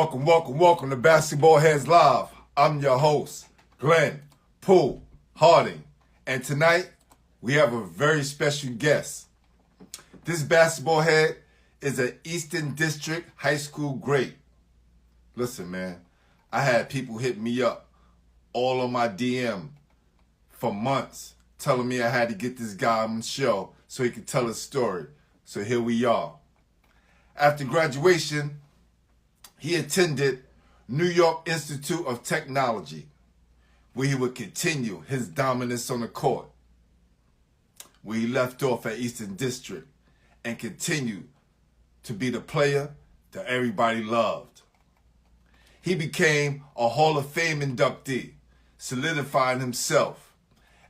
Welcome to Basketballheadzz Live. I'm your host, Glenn Poole Harding. And tonight, we have a very special guest. This basketball head is an Eastern District high school great. Listen, man, I had people hit me up all on my DM for months telling me I had to get this guy on the show so he could tell his story. So here we are. After graduation, he attended New York Institute of Technology, where he would continue his dominance on the court, where he left off at Eastern District and continued to be the player that everybody loved. He became a Hall of Fame inductee, solidifying himself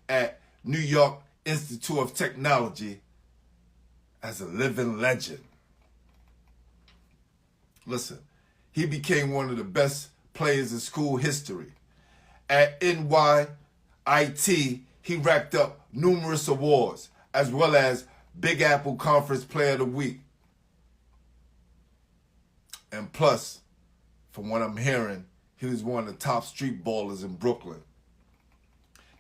at New York Institute of Technology as a living legend. Listen, he became one of the best players in school history. At NYIT, he racked up numerous awards, as well as Big Apple Conference Player of the Week. And plus, from what I'm hearing, he was one of the top street ballers in Brooklyn.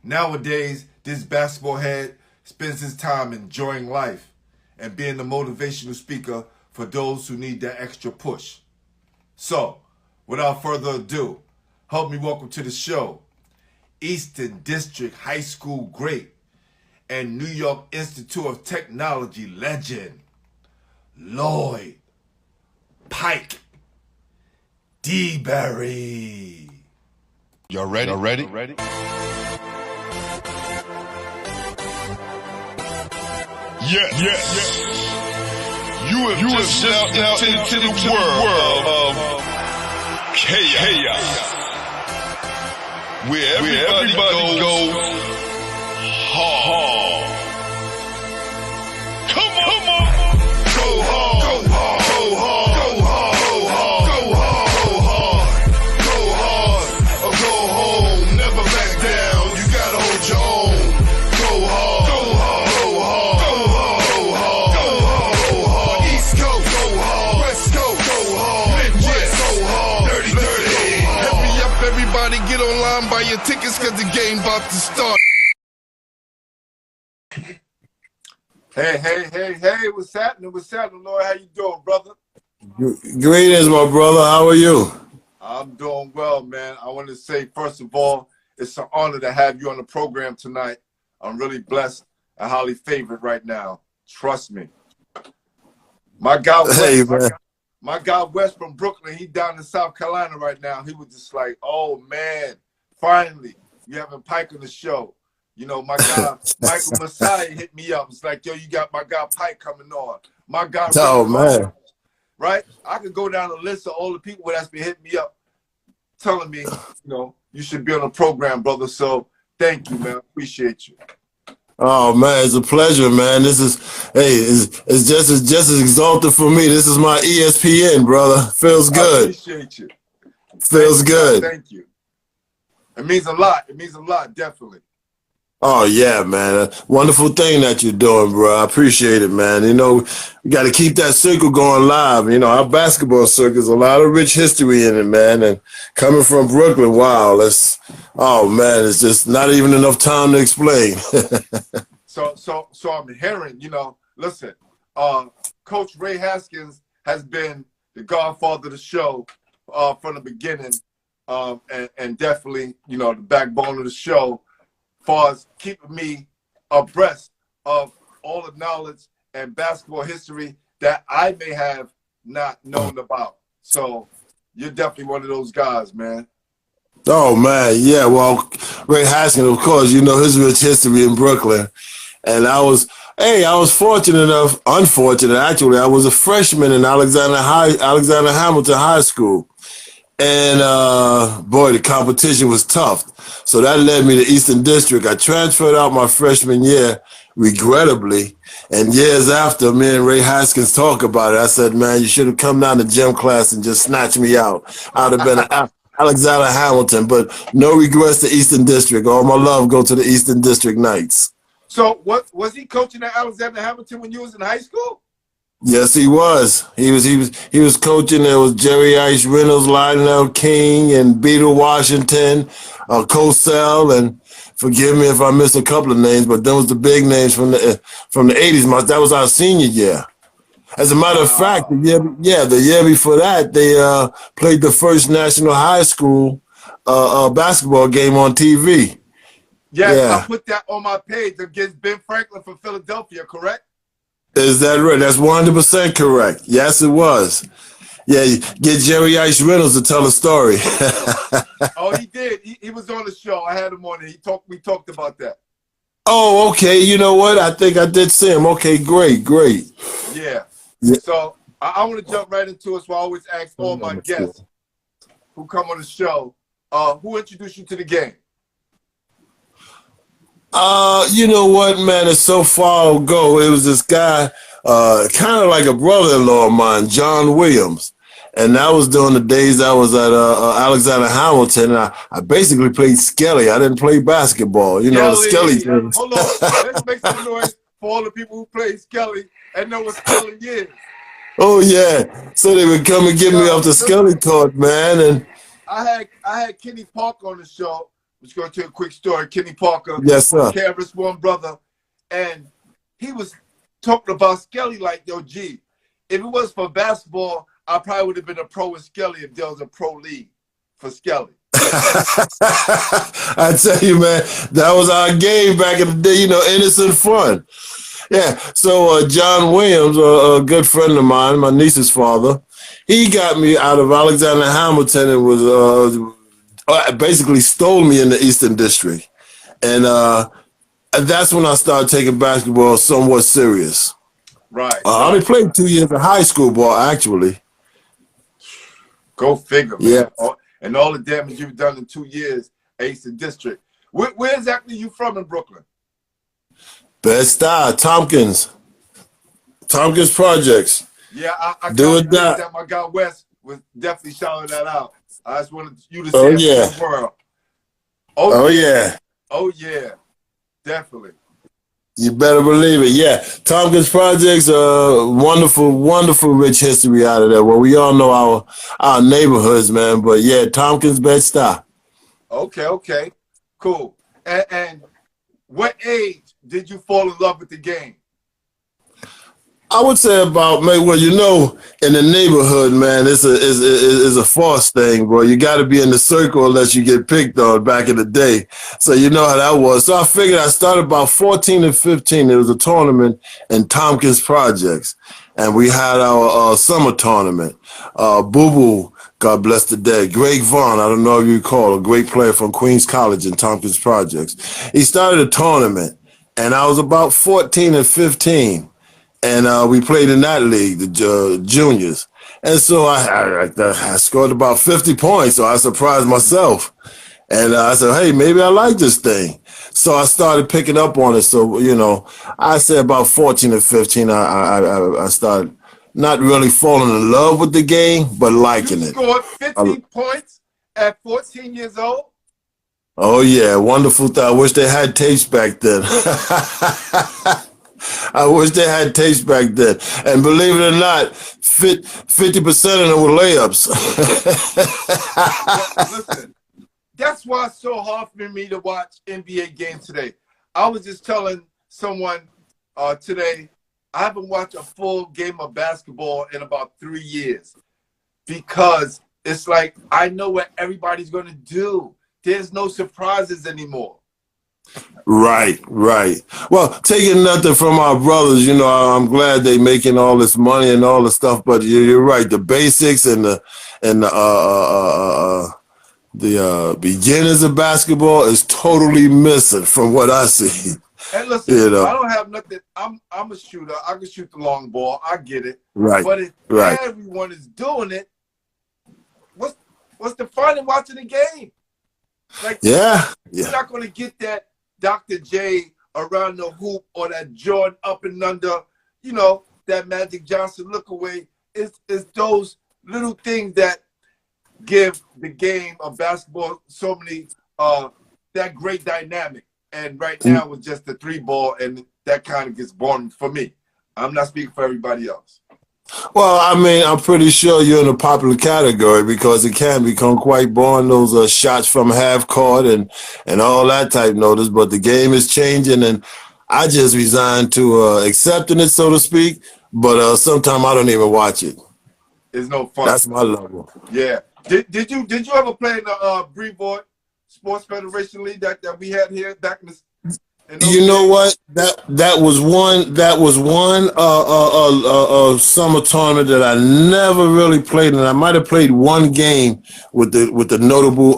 Nowadays, this basketball head spends his time enjoying life and being the motivational speaker for those who need that extra push. So, without further ado, help me welcome to the show, Eastern District High School great and New York Institute of Technology legend, Lloyd, Pike, DeBerry. Y'all ready? Yes. You have just stepped into the world of chaos, where everybody goes hard. Come on. Go hard. Go hard. Go hard. Go hard. Go hard. Go hard. Or go home. Never back down. You gotta hold your own. Go hard. Go hard. Go hard. Go hard. Go hard. Go hard. East Coast. Go hard. West Coast. Go hard. Midwest. Go hard. Dirty. Hurry up, everybody. Get online, buy your tickets, cause the game about to start. Hey, what's happening, Lloyd? How you doing, brother? Greetings, my brother. How are you? I'm doing well, man. I want to say, first of all, it's an honor to have you on the program tonight. I'm really blessed and highly favored right now. Trust me. My guy West from Brooklyn, he down in South Carolina right now. He was just like, oh, man, finally, you having Pike on the show. You know, my guy, Michael Messiah hit me up. It's like, yo, you got my guy Pike coming on. My guy, man. Right? I could go down a list of all the people that's been hitting me up, telling me, you should be on the program, brother. So thank you, man. Appreciate you. Oh man, it's a pleasure, man. This is, it's just as exalted for me. This is my ESPN, brother. Feels good. I appreciate you. Feels good. Thank you. It means a lot. It means a lot, definitely. Oh yeah, man. Wonderful thing that you're doing, bro. I appreciate it, man. You know, we got to keep that circle going live. You know, our basketball circle is a lot of rich history in it, man. And coming from Brooklyn, wow, oh man, it's just not even enough time to explain. So I'm hearing, listen, Coach Ray Haskins has been the godfather of the show from the beginning, and definitely, the backbone of the show, as far as keeping me abreast of all the knowledge and basketball history that I may have not known about. So you're definitely one of those guys, man. Oh man, yeah. Well, Ray Haskins, of course, his rich history in Brooklyn, and I was unfortunate actually. I was a freshman in Alexander Hamilton High School. And boy, the competition was tough. So that led me to Eastern District. I transferred out my freshman year, regrettably. And years after, me and Ray Haskins talk about it, I said, man, you should have come down to gym class and just snatched me out. I'd have been Alexander Hamilton, but no regrets to Eastern District. All my love go to the Eastern District Knights. So what was he coaching at Alexander Hamilton when you was in high school? Yes, he was. He was coaching. There was Jerry Ice Reynolds, Lionel King, and Beetle Washington, Cosell, and forgive me if I missed a couple of names, but those the big names from the '80s. That was our senior year. As a matter of fact, Wow. the year before that, they played the first national high school basketball game on TV. Yes, I Yeah. put that on my page against Ben Franklin from Philadelphia, correct? Is that right? That's 100% correct. Yes, it was. Yeah, get Jerry Ice Reynolds to tell a story. Oh, he did. He was on the show. I had him on it. We talked about that. Oh, okay. You know what? I think I did see him. Okay, great. Yeah. Yeah. So I want to jump right into it. So I always ask all my guests who come on the show, who introduced you to the game? You know what, man? It's so far ago. It was this guy, kind of like a brother-in-law of mine, John Williams. And that was during the days I was at Alexander Hamilton. And I basically played Skelly. I didn't play basketball. You know, the Skelly things. Hold on. Let's make some noise for all the people who play Skelly and know what Skelly is. Oh, yeah. So they would come and get me off the Skelly court, man. And I had Kenny Parker on the show. I'm just going to tell you a quick story. Kenny Parker, yes, sir. Canvas One brother, and he was talking about Skelly like, yo, G, if it was for basketball, I probably would have been a pro with Skelly if there was a pro league for Skelly. I tell you, man, that was our game back in the day, you know, innocent fun. Yeah, so John Williams, a good friend of mine, my niece's father, he got me out of Alexander Hamilton and was basically stole me in the Eastern District. And that's when I started taking basketball somewhat serious. Right. I only played 2 years of high school ball, actually. Go figure, man. Yeah. And all the damage you've done in 2 years, Eastern District. Where exactly you from in Brooklyn? Bed-Stuy, Tompkins Projects. Yeah, I Do it that. that. My guy West was definitely shouting that out. I just wanted you to say Oh, it yeah. to the world. Oh, yeah. Oh, yeah. Definitely. You better believe it. Yeah. Tompkins Projects, wonderful, rich history out of there. Well, we all know our neighborhoods, man. But yeah, Tompkins, Bed-Stuy. Okay. Cool. And what age did you fall in love with the game? I would say about, well, you know, in the neighborhood, man, it's a false thing, bro. You got to be in the circle unless you get picked on back in the day. So you know how that was. So I figured I started about 14 and 15. There was a tournament in Tompkins Projects, and we had our summer tournament. Boo-Boo, God bless the dead. Greg Vaughn, I don't know if you recall, a great player from Queens College in Tompkins Projects. He started a tournament, and I was about 14 and 15. And we played in that league, the juniors. And so I scored about 50 points, so I surprised myself. And I said, hey, maybe I like this thing. So I started picking up on it. So, you know, I say about 14 or 15, I started not really falling in love with the game, but liking it. You scored 50 points at 14 years old? Oh, yeah, wonderful thing. I wish they had tapes back then. I wish they had tapes back then. And believe it or not, 50% of them were layups. Listen, that's why it's so hard for me to watch NBA games today. I was just telling someone today, I haven't watched a full game of basketball in about 3 years because it's like I know what everybody's going to do. There's no surprises anymore. Right. Well, taking nothing from our brothers, you know, I'm glad they making all this money and all the stuff, but you're right. The basics and the beginners of basketball is totally missing from what I see. And listen, you know? I don't have nothing. I'm a shooter. I can shoot the long ball. I get it. Right. But if everyone is doing it, what's the fun in watching the game? Like, you're not going to get that Dr. J around the hoop or that Jordan up and under, you know, that Magic Johnson look away. It's those little things that give the game of basketball so many, that great dynamic. And right now it's just the 3 ball, and that kind of gets boring for me. I'm not speaking for everybody else. Well, I mean, I'm pretty sure you're in a popular category because it can become quite boring. Those are shots from half court and all that type notice. But the game is changing, and I just resigned to accepting it, so to speak. But sometimes I don't even watch it. It's no fun. That's my level. Yeah. Did you ever play in the Brevoort Sports Federation League that we had here back in the? You know what? That was one summer tournament that I never really played, and I might have played one game with the notable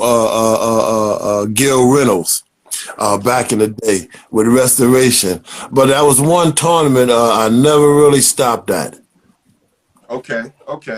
Gil Reynolds back in the day with Restoration. But that was one tournament I never really stopped at. Okay.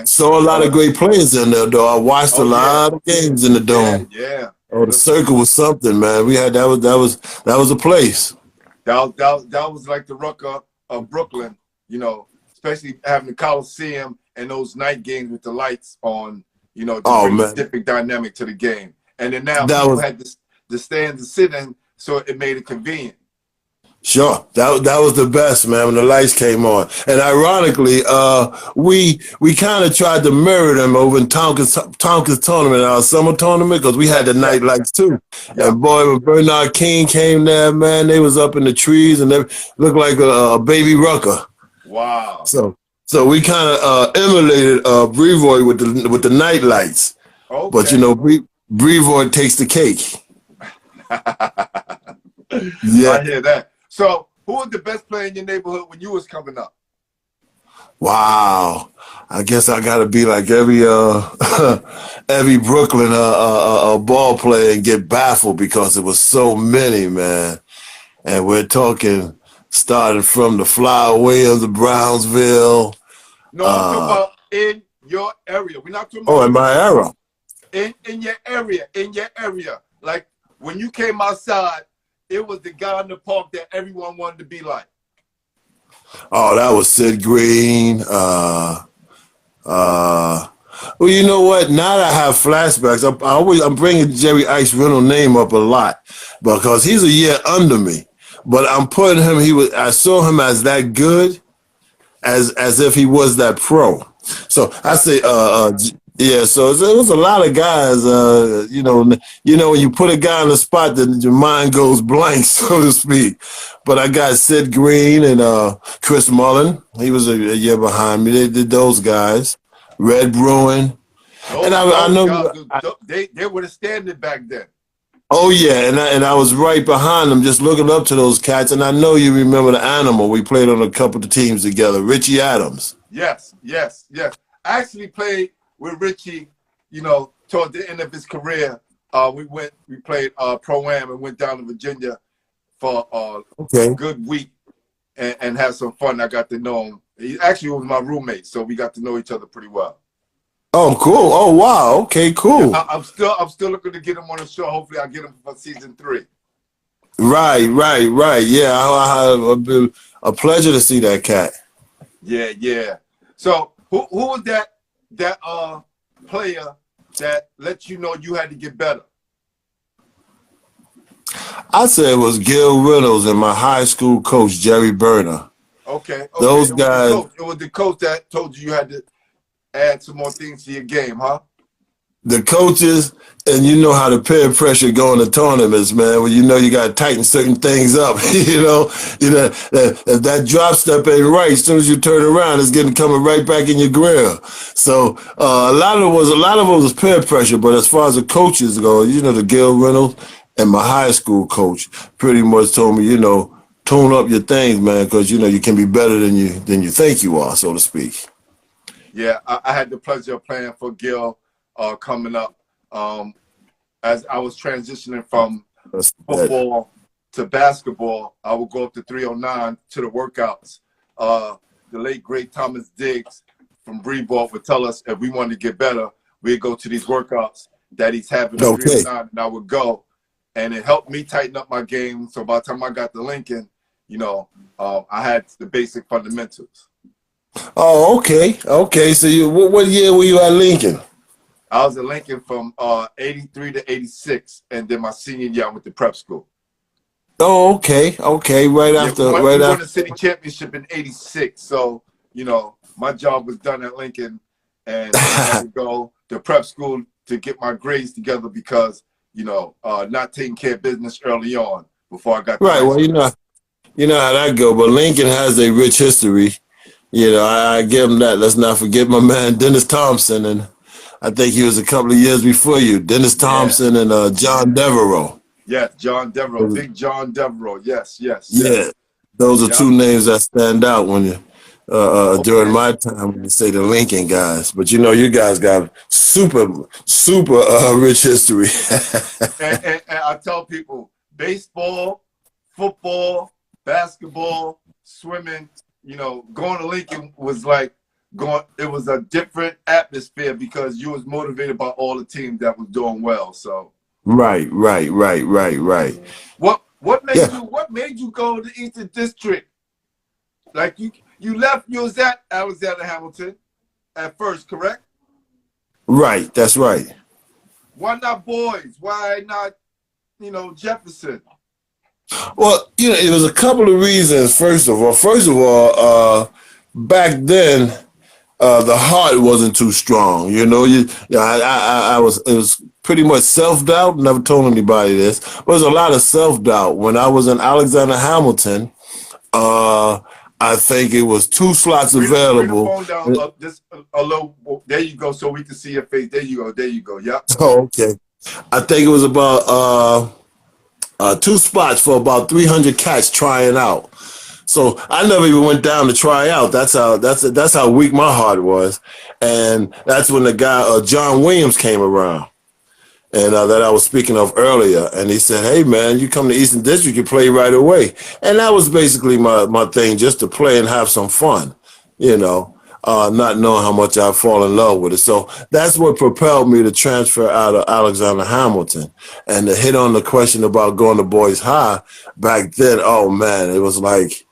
Saw a lot of great players in there, though. I watched a lot of games in the dome. Yeah. Oh, the circle was something, man. We had that was a place. That was like the Rucker of Brooklyn, you know, especially having the Coliseum and those night games with the lights on, you know, to bring a different dynamic to the game. And then now people had the stands to sit in, so it made it convenient. Sure, that was the best, man, when the lights came on. And ironically, we kind of tried to mirror them over in Tompkins tournament, our summer tournament, because we had the night lights too. Yeah. And boy, when Bernard King came there, man, they was up in the trees and they looked like a baby Rucker. Wow. So we kind of emulated Brevoort with the night lights. Okay. But you know, Brevoort takes the cake. Yeah, I hear that. So, who was the best player in your neighborhood when you was coming up? Wow, I guess I gotta be like every Brooklyn ball player and get baffled because it was so many, man. And we're talking starting from the Flower Williams of Brownsville. No, I'm talking about in your area. We're not talking about in my era. In your area. Like when you came outside, it was the guy in the park that everyone wanted to be like. Oh, that was Sid Green. Well, you know what? Now that I have flashbacks, I'm bringing Jerry Ice Reynolds' name up a lot because he's a year under me. But I'm putting him. I saw him as that good, as if he was that pro. So I say, yeah, so it was a lot of guys, you know, when you put a guy on the spot, then your mind goes blank, so to speak. But I got Sid Green and Chris Mullen. He was a year behind me. They did those guys. Red Bruin. And I know they were the standard back then. Oh yeah, and I was right behind them, just looking up to those cats. And I know you remember the Animal. We played on a couple of teams together. Richie Adams. Yes. I actually played with Richie, you know, toward the end of his career. We played Pro-Am and went down to Virginia for a good week and had some fun. I got to know him. He actually was my roommate, so we got to know each other pretty well. Oh, cool. Oh, wow. Okay, cool. Yeah, I'm still looking to get him on the show. Hopefully I'll get him for season 3. Right. Yeah, I have a pleasure to see that cat. Yeah. So who was that player that let you know you had to get better? I say it was Gil Reynolds and my high school coach, Jerry Berner. Okay. Those guys. It was the coach that told you had to add some more things to your game, huh? The coaches, and you know how the peer pressure go in the tournaments, man. When you know you got to tighten certain things up, you know if that drop step ain't right, as soon as you turn around, it's coming right back in your grill. So a lot of it was peer pressure. But as far as the coaches go, you know, the Gil Reynolds and my high school coach pretty much told me, you know, tune up your things, man, because you know you can be better than you think you are, so to speak. Yeah, I had the pleasure of playing for Gil. Coming up, as I was transitioning from football to basketball, I would go up to 309 to the workouts. The late, great Thomas Diggs from Brevoort would tell us if we wanted to get better, we'd go to these workouts that he's having at 309, and I would go. And it helped me tighten up my game. So by the time I got to Lincoln, you know, I had the basic fundamentals. Oh, okay. So what year were you at Lincoln? I was at Lincoln from 83 to 86, and then my senior year I went to prep school. Oh, okay. Right after. We won the city championship in 86, so, you know, my job was done at Lincoln, and I had to go to prep school to get my grades together because, not taking care of business early on before I got to Right. Well, you know how that go. But Lincoln has a rich history. I give him that. Let's not forget my man Dennis Thompson, and I think he was a couple of years before you. Dennis Thompson and John Devereaux. Yes, John Devereaux, Big John Devereaux. Yes. Yeah, those are two names that stand out when you during my time when you say the Lincoln guys. But you guys got super rich history. and I tell people, baseball, football, basketball, swimming, going to Lincoln was like it was a different atmosphere because you was motivated by all the teams that was doing well. So Right. What made you go to Eastern District? Like you left, you was at Alexander Hamilton at first, correct? Right, that's right. Why not Boys? Why not, Jefferson? Well, it was a couple of reasons. First of all, back then, the heart wasn't too strong. I was. It was pretty much self-doubt. Never told anybody this. There was a lot of self-doubt when I was in Alexander Hamilton. I think it was 2 slots available. Bring the phone down, just a little. There you go, so we can see your face. There you go. Yep. Oh, okay. I think it was about 2 spots for about 300 cats trying out. So I never even went down to try out. That's how weak my heart was, and that's when the guy John Williams came around, and that I was speaking of earlier, and he said, "Hey man, you come to Eastern District, you play right away," and that was basically my thing, just to play and have some fun, not knowing how much I fall in love with it. So that's what propelled me to transfer out of Alexander Hamilton, and to hit on the question about going to Boys High back then. Oh man, it was like.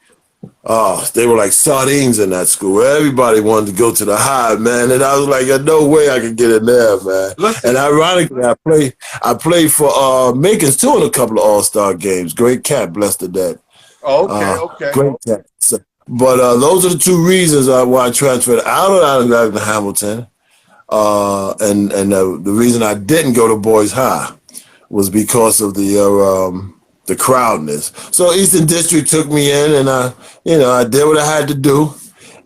Oh, they were like sardines in that school. Everybody wanted to go to the High, man, and I was like, no way I could get in there, man. And ironically, I played for Makins too in a couple of All-Star games. Great cat, blessed to death. Okay. Great cat. But those are the 2 reasons why I transferred out of Alexander Hamilton, and the reason I didn't go to Boys High was because of the crowdness. So Eastern District took me in, and I did what I had to do,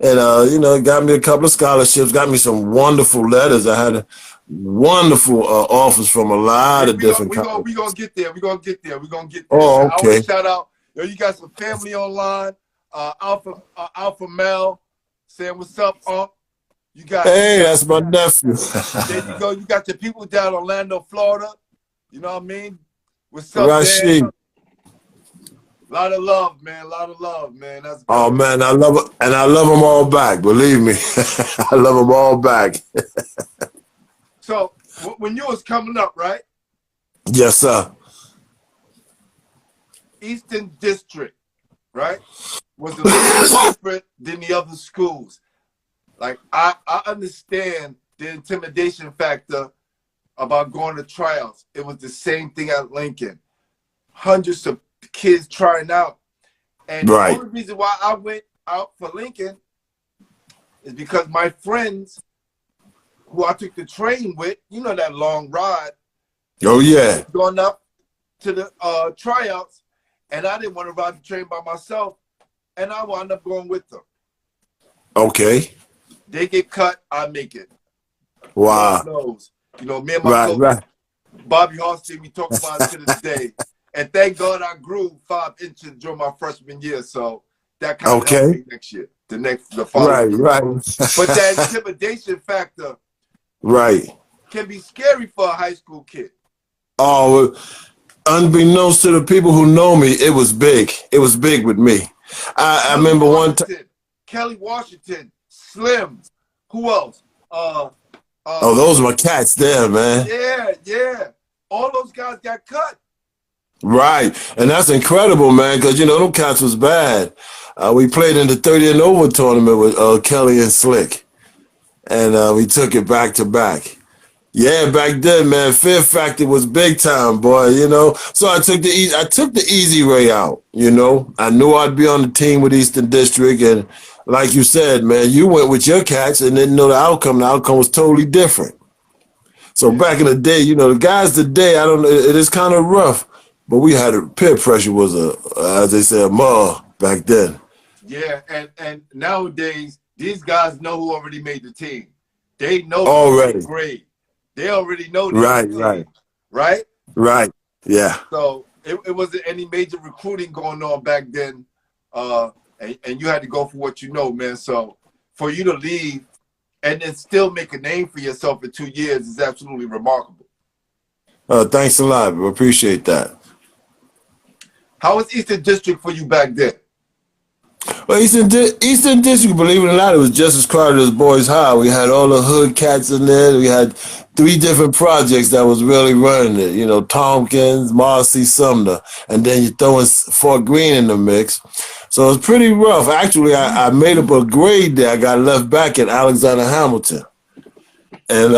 and it got me a couple of scholarships, got me some wonderful letters. I had a wonderful offers from a lot of different colleges. We're gonna get there. Oh, okay. I want to shout out. You got some family online. Alpha Mel saying what's up, You got. Hey, that's my nephew. There you go. You got your people down in Orlando, Florida. You know what I mean? What's up, Rashid? man? A lot of love, man. That's good. Oh man, I love it, and I love them all back. Believe me, I love them all back. So when you was coming up, right? Yes, sir. Eastern District, right, was a little different than the other schools. Like I understand the intimidation factor about going to tryouts. It was the same thing at Lincoln. Hundreds of kids trying out. And the only reason why I went out for Lincoln is because my friends who I took the train with, that long ride. Oh, yeah. Going up to the tryouts, and I didn't want to ride the train by myself, and I wound up going with them. Okay. They get cut, I make it. Wow. Knows. Me and my coach, Bobby Hostin, we talk about it to this day. And thank God I grew 5 inches during my freshman year, so that kind of helped me next year, the following year. Right. But that intimidation factor, can be scary for a high school kid. Oh, unbeknownst to the people who know me, it was big. It was big with me. I remember one time. Kelly Washington, Slim, who else? Those are my cats there, man. Yeah. All those guys got cut. Right, and that's incredible, man, because, them cats was bad. We played in the 30 and over tournament with Kelly and Slick, and we took it back to back. Yeah, back then, man, fear factor was big time, boy. You know, so I took the easy way out. You know, I knew I'd be on the team with Eastern District, and like you said, man, you went with your cats and didn't know the outcome. The outcome was totally different. So back in the day, you know, the guys today, I don't know, it is kind of rough, but we had peer pressure was as they say, a mud back then. Yeah, and nowadays these guys know who already made the team. They know already grade. They already know right, right, yeah. So it wasn't any major recruiting going on back then, and you had to go for what you know, man. So for you to leave and then still make a name for yourself in 2 years is absolutely remarkable. Thanks a lot, bro. Appreciate that. How was Eastern District for you back then? Well, Eastern District, believe it or not, it was just as crowded as Boys High. We had all the hood cats in there. We had 3 different projects that was really running it. You know, Tompkins, Marcy, Sumner, and then you throw in Fort Greene in the mix. So it was pretty rough. Actually, I made up a grade there. I got left back at Alexander Hamilton, and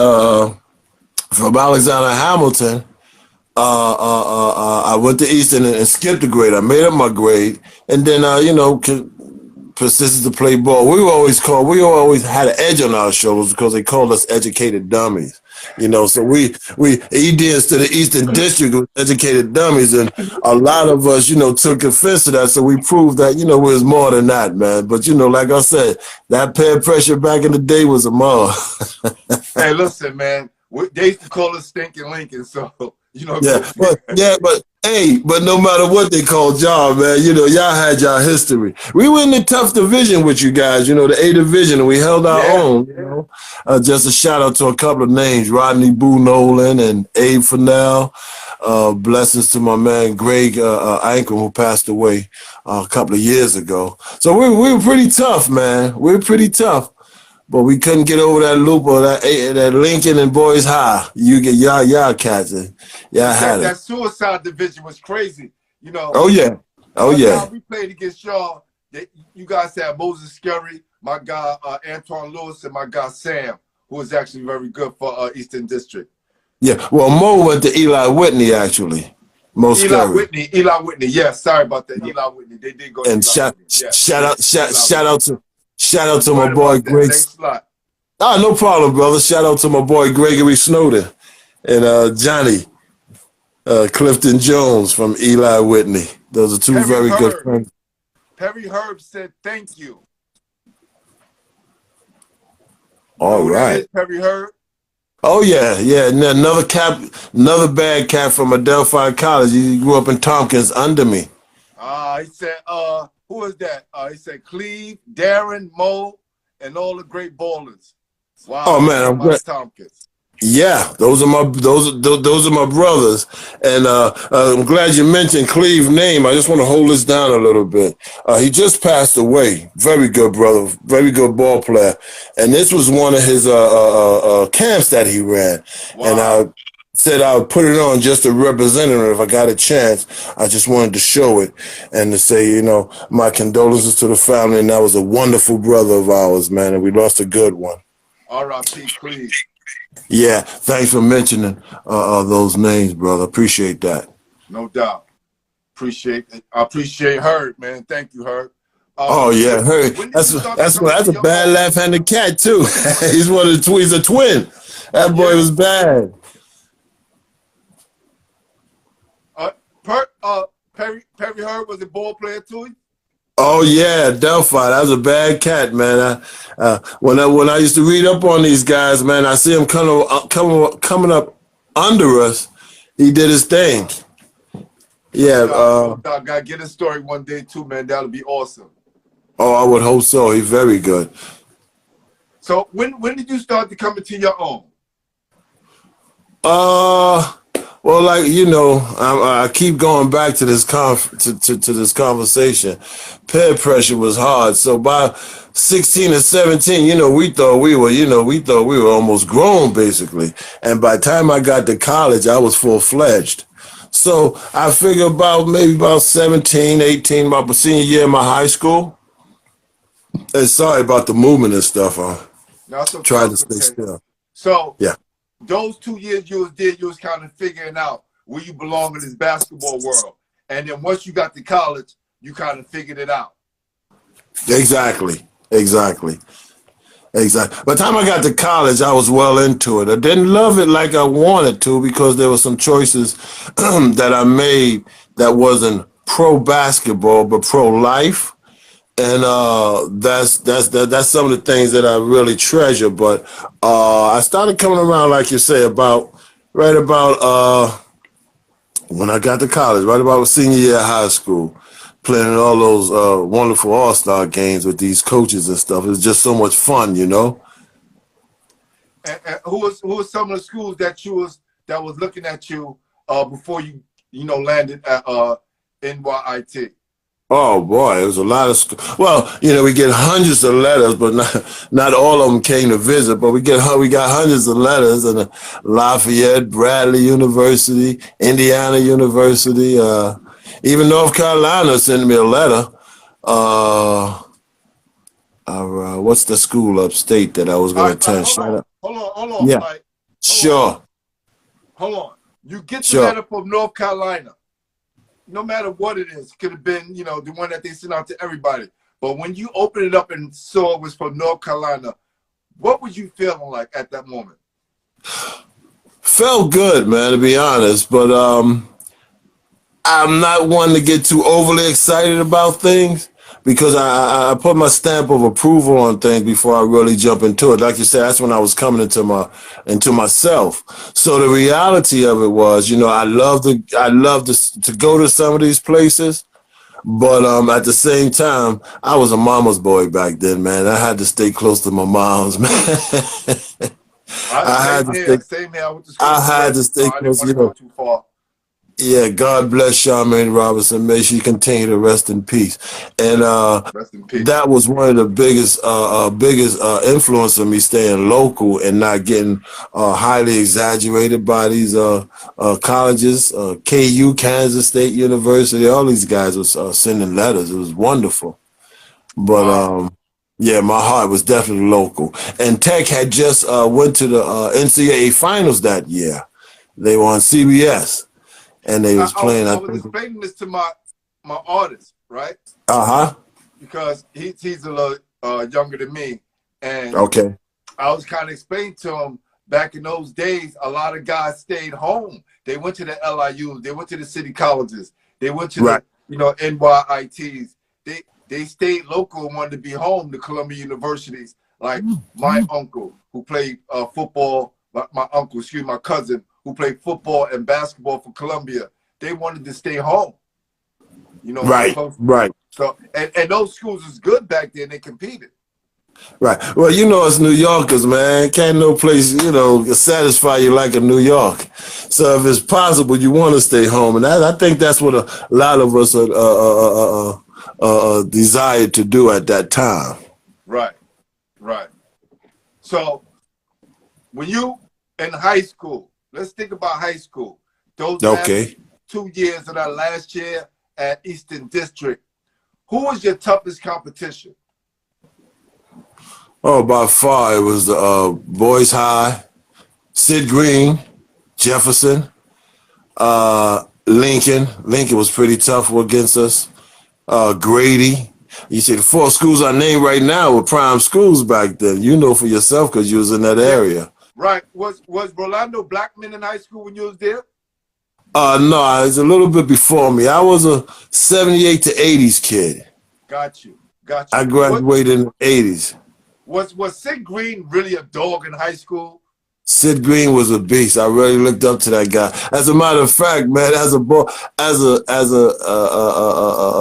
from Alexander Hamilton, I went to Eastern and skipped a grade. I made up my grade, and then you know, persisted to play ball. We always had an edge on our shoulders because they called us educated dummies. You know, so we EDs to the Eastern District with educated dummies, and a lot of us, you know, took offense to that. So we proved that, you know, we was more than that, man. But you know, like I said, that peer pressure back in the day was a mug. Hey, listen, man, they used to call us Stinking Lincoln, so you know. But no matter what they called y'all, man, you know, y'all had y'all history. We were in the tough division with you guys, you know, the A division, and we held our own. You know, just a shout out to a couple of names: Rodney Boo Nolan and Abe Fennell. Blessings to my man Greg Ankrum, who passed away a couple of years ago. So we were pretty tough, man. We were pretty tough. But we couldn't get over that loop or that Lincoln and Boys High. You get y'all cats. Y'all had it. That suicide division was crazy. You know. Oh yeah. We played against y'all. You guys had Moses Scurry, my guy Antoine Lewis, and my guy Sam, who was actually very good for Eastern District. Yeah. Well, Mo went to Eli Whitney actually. Eli Whitney. Yeah. Sorry about that. Eli Whitney. They did go. And shout out to my boy Greg. Thanks a lot. No problem, brother. Shout out to my boy Gregory Snowden and Johnny Clifton Jones from Eli Whitney. Those are 2 very good friends. Perry Herb said thank you. All right. Perry Herb. Oh yeah. Another bad cat from Adelphi College. He grew up in Tompkins under me. He said, who is that? He said Cleve, Darren, Mo, and all the great ballers. Wow. Oh man, I'm glad. Tompkins. Yeah, those are my brothers, and I'm glad you mentioned Cleve's name. I just want to hold this down a little bit. He just passed away. Very good brother, very good ball player, and this was one of his camps that he ran. Wow. And I said I would put it on just to represent him. If I got a chance, I just wanted to show it and to say, you know, my condolences to the family. And that was a wonderful brother of ours, man, and we lost a good one. R.I.P. Cleve. Yeah, thanks for mentioning those names, brother. Appreciate that. No doubt. Appreciate it. I appreciate Herb, man. Thank you, Herb. Oh yeah, Herb. That's a bad left-handed cat too. He's one of the twins. He's a twin. That boy was bad. Perry Herb was a ball player too. Oh yeah, Delphi. That was a bad cat, man. When I used to read up on these guys, man, I see him coming up under us. He did his thing. Yeah. I gotta get his story one day too, man. That'll be awesome. Oh, I would hope so. He's very good. So when did you start to come into your own? Well, like, you know, I keep going back to this to this conversation. Peer pressure was hard. So by 16 or 17, you know, we thought we were almost grown basically. And by the time I got to college, I was full-fledged. So I figure about 17, 18, my senior year in my high school. And sorry about the movement and stuff. No, okay. Trying to stay still. So yeah. those 2 years you was there, you was kind of figuring out where you belong in this basketball world. And then once you got to college, you kind of figured it out. Exactly. By the time I got to college, I was well into it. I didn't love it like I wanted to because there were some choices that I made that wasn't pro basketball but pro life, and that's some of the things that I really treasure. But I started coming around, like you say, right about when I got to college, right about senior year of high school, playing in all those wonderful all-star games with these coaches and stuff. It was just so much fun, you know. And who was some of the schools that was looking at you before you landed at NYIT? Oh boy, it was a lot of well, we get hundreds of letters, but not all of them came to visit. But we got hundreds of letters, and Lafayette, Bradley University, Indiana University, even North Carolina sent me a letter. What's the school upstate that I was going to attend? Hold on. Yeah, Like, sure. Hold on. You get the Sure. letter from North Carolina. No matter what it is, could have been, the one that they sent out to everybody. But when you opened it up and saw it was from North Carolina, what was you feeling like at that moment? Felt good, man, to be honest. But I'm not one to get too overly excited about things because I put my stamp of approval on things before I really jump into it. Like you said, that's when I was coming into myself. So the reality of it was, I love to go to some of these places, but at the same time, I was a mama's boy back then, man. I had to stay close to my mom's, man. Same here. I went to school. I had to stay I didn't close, want to go too far. Yeah, God bless Charmaine Robinson. May she continue to rest in peace. And Rest in peace. that was one of the biggest influence of me staying local and not getting highly exaggerated by these colleges. KU, Kansas State University, all these guys was sending letters. It was wonderful. But yeah, my heart was definitely local. And Tech had just went to the NCAA finals that year. They were on CBS. And they was playing. I was explaining this to my artist, right? Because he's a little younger than me, and okay. I was kind of explaining to him back in those days. A lot of guys stayed home. They went to the LIUs. They went to the city colleges. They went to the NYITs. They stayed local and wanted to be home. The Columbia universities, like my uncle who played football. My cousin who played football and basketball for Columbia, they wanted to stay home. Right. So, and those schools was good back then. They competed. Right. Well, it's New Yorkers, man. Can't no place, satisfy you like a New York. So if it's possible, you want to stay home, and I think that's what a lot of us desired to do at that time. Right. So when you in high school, let's think about high school. Those last 2 years of that last year at Eastern District, who was your toughest competition? Oh, by far it was the Boys High, Sid Green, Jefferson, Lincoln. Lincoln was pretty tough against us. Grady. You see, the 4 schools I named right now were prime schools back then. You know for yourself because you was in that area. Right. Was Rolando Blackman in high school when you was there? No, it's a little bit before me. I was a 78 to 80s kid. Got you. I graduated in the 80s. Was Sid Green really a dog in high school? Sid Green was a beast. I really looked up to that guy. As a matter of fact, man, as a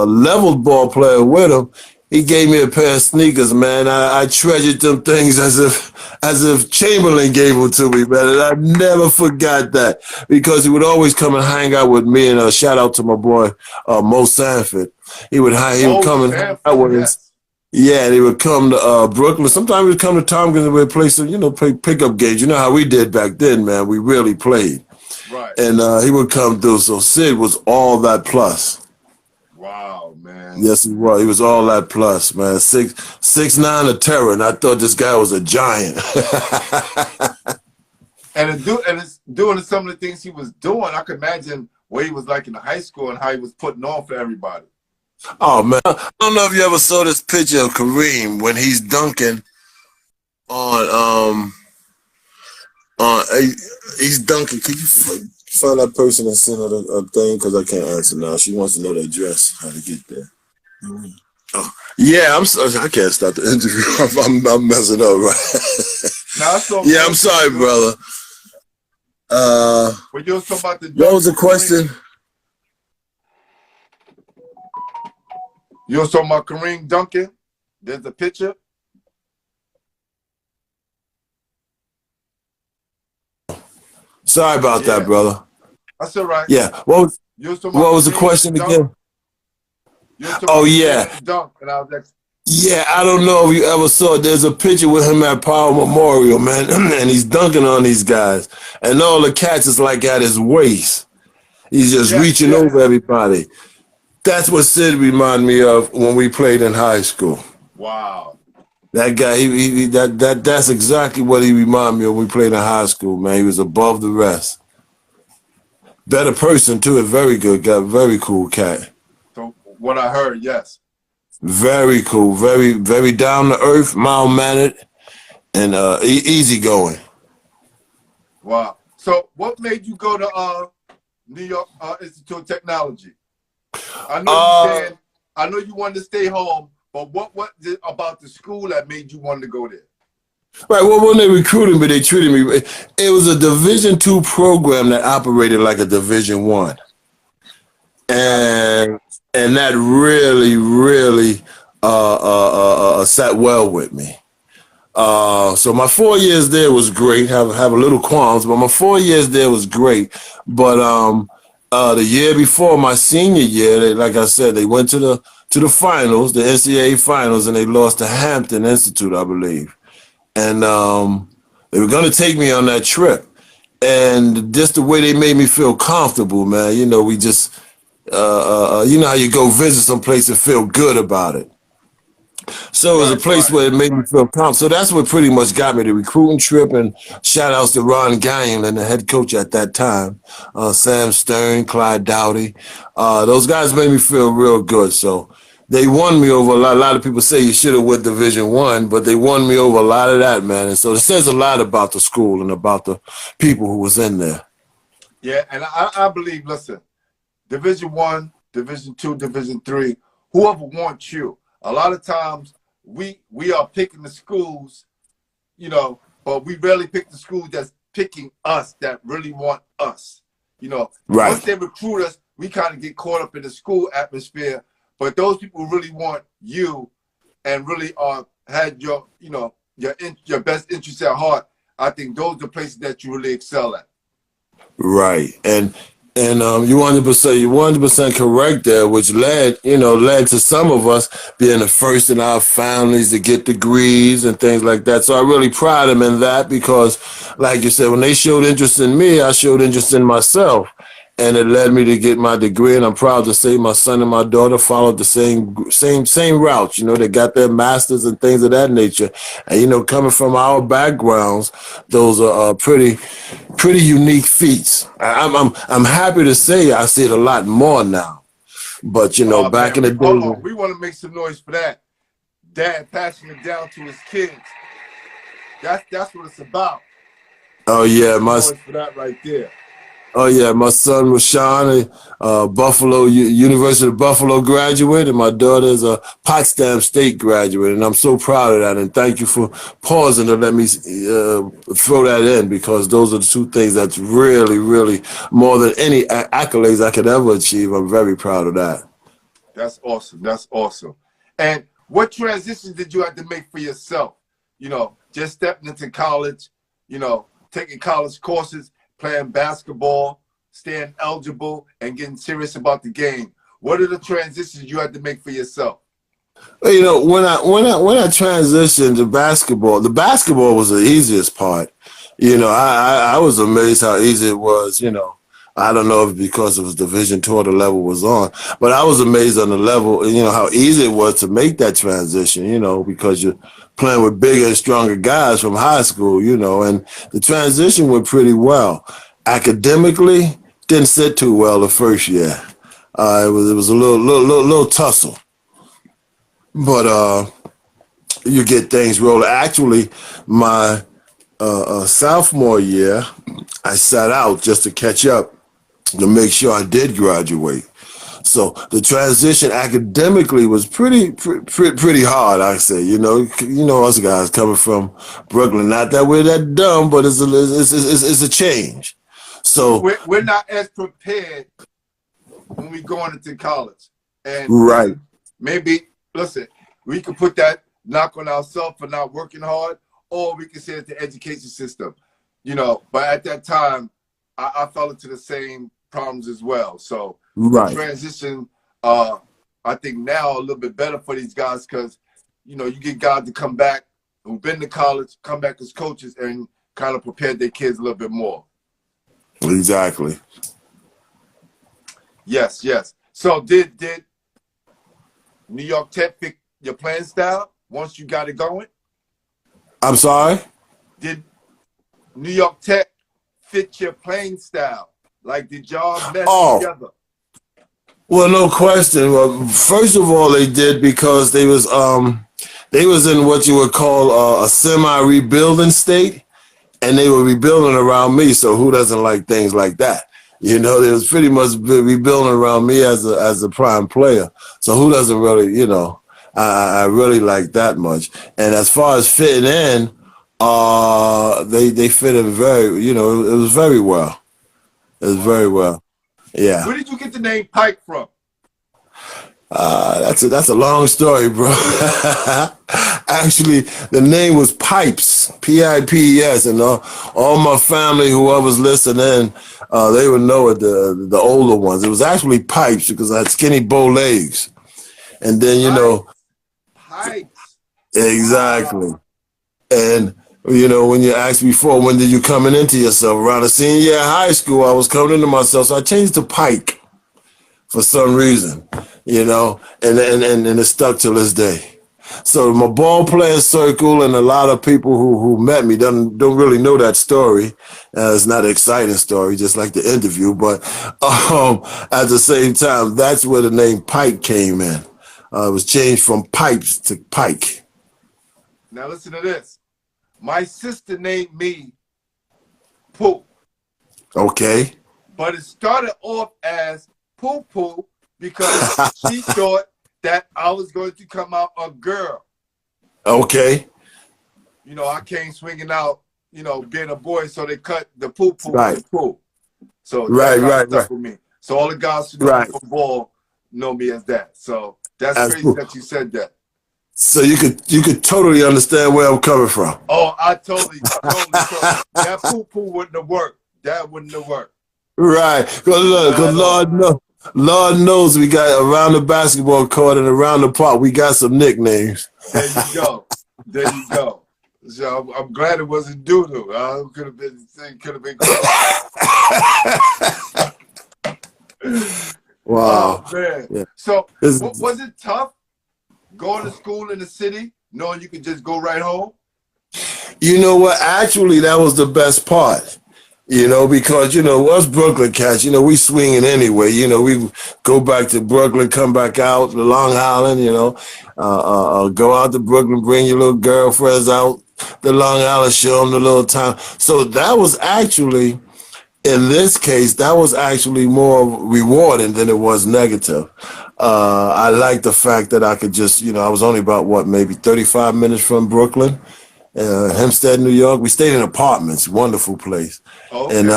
leveled ball player with him, he gave me a pair of sneakers, man. I treasured them things as if Chamberlain gave them to me, man. And I never forgot that because he would always come and hang out with me. And shout out to my boy Mo Sanford. He would come and hang out with us. Yeah, they would come to Brooklyn. Sometimes we would come to Tompkins and we'd play some, play pickup games. You know how we did back then, man. We really played. Right. And he would come through. So Sid was all that plus. Wow, man. Yes, he was. He was all that plus, man. 6'9" a terror, and I thought this guy was a giant. and it's doing some of the things he was doing. I could imagine what he was like in the high school and how he was putting on for everybody. Oh man, I don't know if you ever saw this picture of Kareem when he's dunking on he's dunking. Can you find that person and send her a thing? Because I can't answer now. She wants to know the address, how to get there. Oh yeah, I'm sorry. I can't stop the interview. I'm messing up, right? Yeah, I'm sorry, brother. When you was talking about the what was the question? You was talking about Kareem dunking. There's a picture. Sorry about that, brother. That's all right. Yeah. What was the question again? Oh yeah. Dunk, and I was like, yeah, I don't know if you ever saw it. There's a picture with him at Power Memorial, man, and he's dunking on these guys, and all the cats is like at his waist. He's just reaching over everybody. That's what Sid reminded me of when we played in high school. Wow. That guy, that's exactly what he reminded me of when we played in high school, man. He was above the rest. Better person too, a very good guy, very cool cat. So what I heard, yes. Very cool, very, very down to earth, mild mannered, and easy going. Wow. So what made you go to New York Institute of Technology? I know you wanted to stay home, but what about the school that made you want to go there? Right. Well, when they recruited me, they treated me. It was a Division II program that operated like a Division I, and that really sat well with me. So my 4 years there was great. Have a little qualms, but my 4 years there was great. But the year before my senior year, like I said, they went to the finals, the NCAA finals, and they lost to Hampton Institute, I believe. And they were going to take me on that trip. And just the way they made me feel comfortable, man. You know, we just, you know how you go visit some place and feel good about it. So it was a place where it made me feel comfortable. So that's what pretty much got me the recruiting trip. And shout outs to Ron Gagnon and the head coach at that time, Sam Stern, Clyde Dowdy. Those guys made me feel real good. So they won me over a lot. A lot of people say you should have went Division I, but they won me over a lot of that, man. And so it says a lot about the school and about the people who was in there. Yeah, and I believe, listen, Division I, Division II, Division III, whoever wants you. A lot of times we are picking the schools, you know, but we rarely pick the schools that's picking us, that really want us. You know, right. Once they recruit us, we kind of get caught up in the school atmosphere. But those people who really want you and really had your, you know, your best interests at heart, I think those are the places that you really excel at. Right. And you're 100% correct there, which led to some of us being the first in our families to get degrees and things like that. So I really pride them in that because, like you said, when they showed interest in me, I showed interest in myself. And it led me to get my degree, and I'm proud to say my son and my daughter followed the same route. You know, they got their masters and things of that nature. And you know, coming from our backgrounds, those are pretty unique feats. I'm happy to say I see it a lot more now. But you know, back in the day, we want to make some noise for that. Dad passing it down to his kids. That's what it's about. Oh yeah, noise for that right there. Oh yeah, my son Rashawn, Buffalo University of Buffalo graduate, and my daughter is a Potsdam State graduate, and I'm so proud of that. And thank you for pausing to let me throw that in, because those are the two things that's really more than any accolades I could ever achieve. I'm very proud of that. That's awesome. That's awesome. And what transitions did you have to make for yourself? You know, just stepping into college, you know, taking college courses, playing basketball, staying eligible, and getting serious about the game. What are the transitions you had to make for yourself? Well, you know, when I transitioned to basketball, the basketball was the easiest part. You know, I was amazed how easy it was. You know, I don't know if because it was Division II the level was on, but I was amazed on the level, you know, how easy it was to make that transition, you know, because you're playing with bigger and stronger guys from high school, you know, and the transition went pretty well. Academically, didn't sit too well the first year. It was a little tussle, but you get things rolling. Actually, my sophomore year, I sat out just to catch up to make sure I did graduate. So the transition academically was pretty hard, I say. You know us guys coming from Brooklyn. Not that we're that dumb, but it's a change. So we're not as prepared when we going into college, and right, maybe listen, we can put that knock on ourselves for not working hard, or we can say it's the education system, you know. But at that time, I fell into the same problems as well. So right. the transition, I think now a little bit better for these guys because, you know, you get guys to come back who've been to college, come back as coaches, and kind of prepare their kids a little bit more. Exactly. Yes, yes. So did New York Tech pick your playing style once you got it going? I'm sorry? Did New York Tech fit your playing style? Like, did y'all mesh together? Well, no question. Well, first of all, they did because they was in what you would call a semi-rebuilding state, and they were rebuilding around me. So who doesn't like things like that? You know, they was pretty much rebuilding around me as a prime player. So who doesn't really, you know, I really like that much. And as far as fitting in, they fit in very, you know, it was very well. It was very well. Yeah. Where did you get the name Pike from? That's a long story, bro. Actually, the name was Pipes, P-I-P-E-S, and all my family, whoever's listening, they would know it, the older ones. It was actually Pipes because I had skinny bow legs. And then, you know. Pipes. Exactly. Wow. And, you know, when you asked before, when did you coming into yourself? Around the senior year of high school, I was coming into myself, so I changed to Pike for some reason, you know, and it stuck till this day. So my ball playing circle and a lot of people who met me don't really know that story. It's not an exciting story, just like the interview, but at the same time, that's where the name Pike came in. It was changed from Pipes to Pike. Now listen to this. My sister named me Pooh. Okay. But it started off as Poo Poo because she thought that I was going to come out a girl. Okay. You know, I came swinging out, you know, being a boy, so they cut the Poo Poo right. to Pooh. So right. With me. So all the guys who know football know me as that. So that's crazy cool. That you said that. So you could totally understand where I'm coming from. Oh, I totally. That Poo Poo wouldn't have worked. That wouldn't have worked. Right. Because Lord knows we got around the basketball court and around the park, we got some nicknames. There you go. There you go. So I'm glad it wasn't doo-doo. Could have been great. Wow. Oh, man. Yeah. So was it tough going to school in the city, knowing you could just go right home? You know what? Actually, that was the best part. You know, because, you know, us Brooklyn cats, you know, we swinging anyway. You know, we go back to Brooklyn, come back out to Long Island, you know, go out to Brooklyn, bring your little girlfriends out to Long Island, show them the little town. So that was actually, in this case, that was actually more rewarding than it was negative. I like the fact that I could just, you know, I was only about, maybe 35 minutes from Brooklyn. Hempstead, New York. We stayed in apartments, wonderful place. Okay, and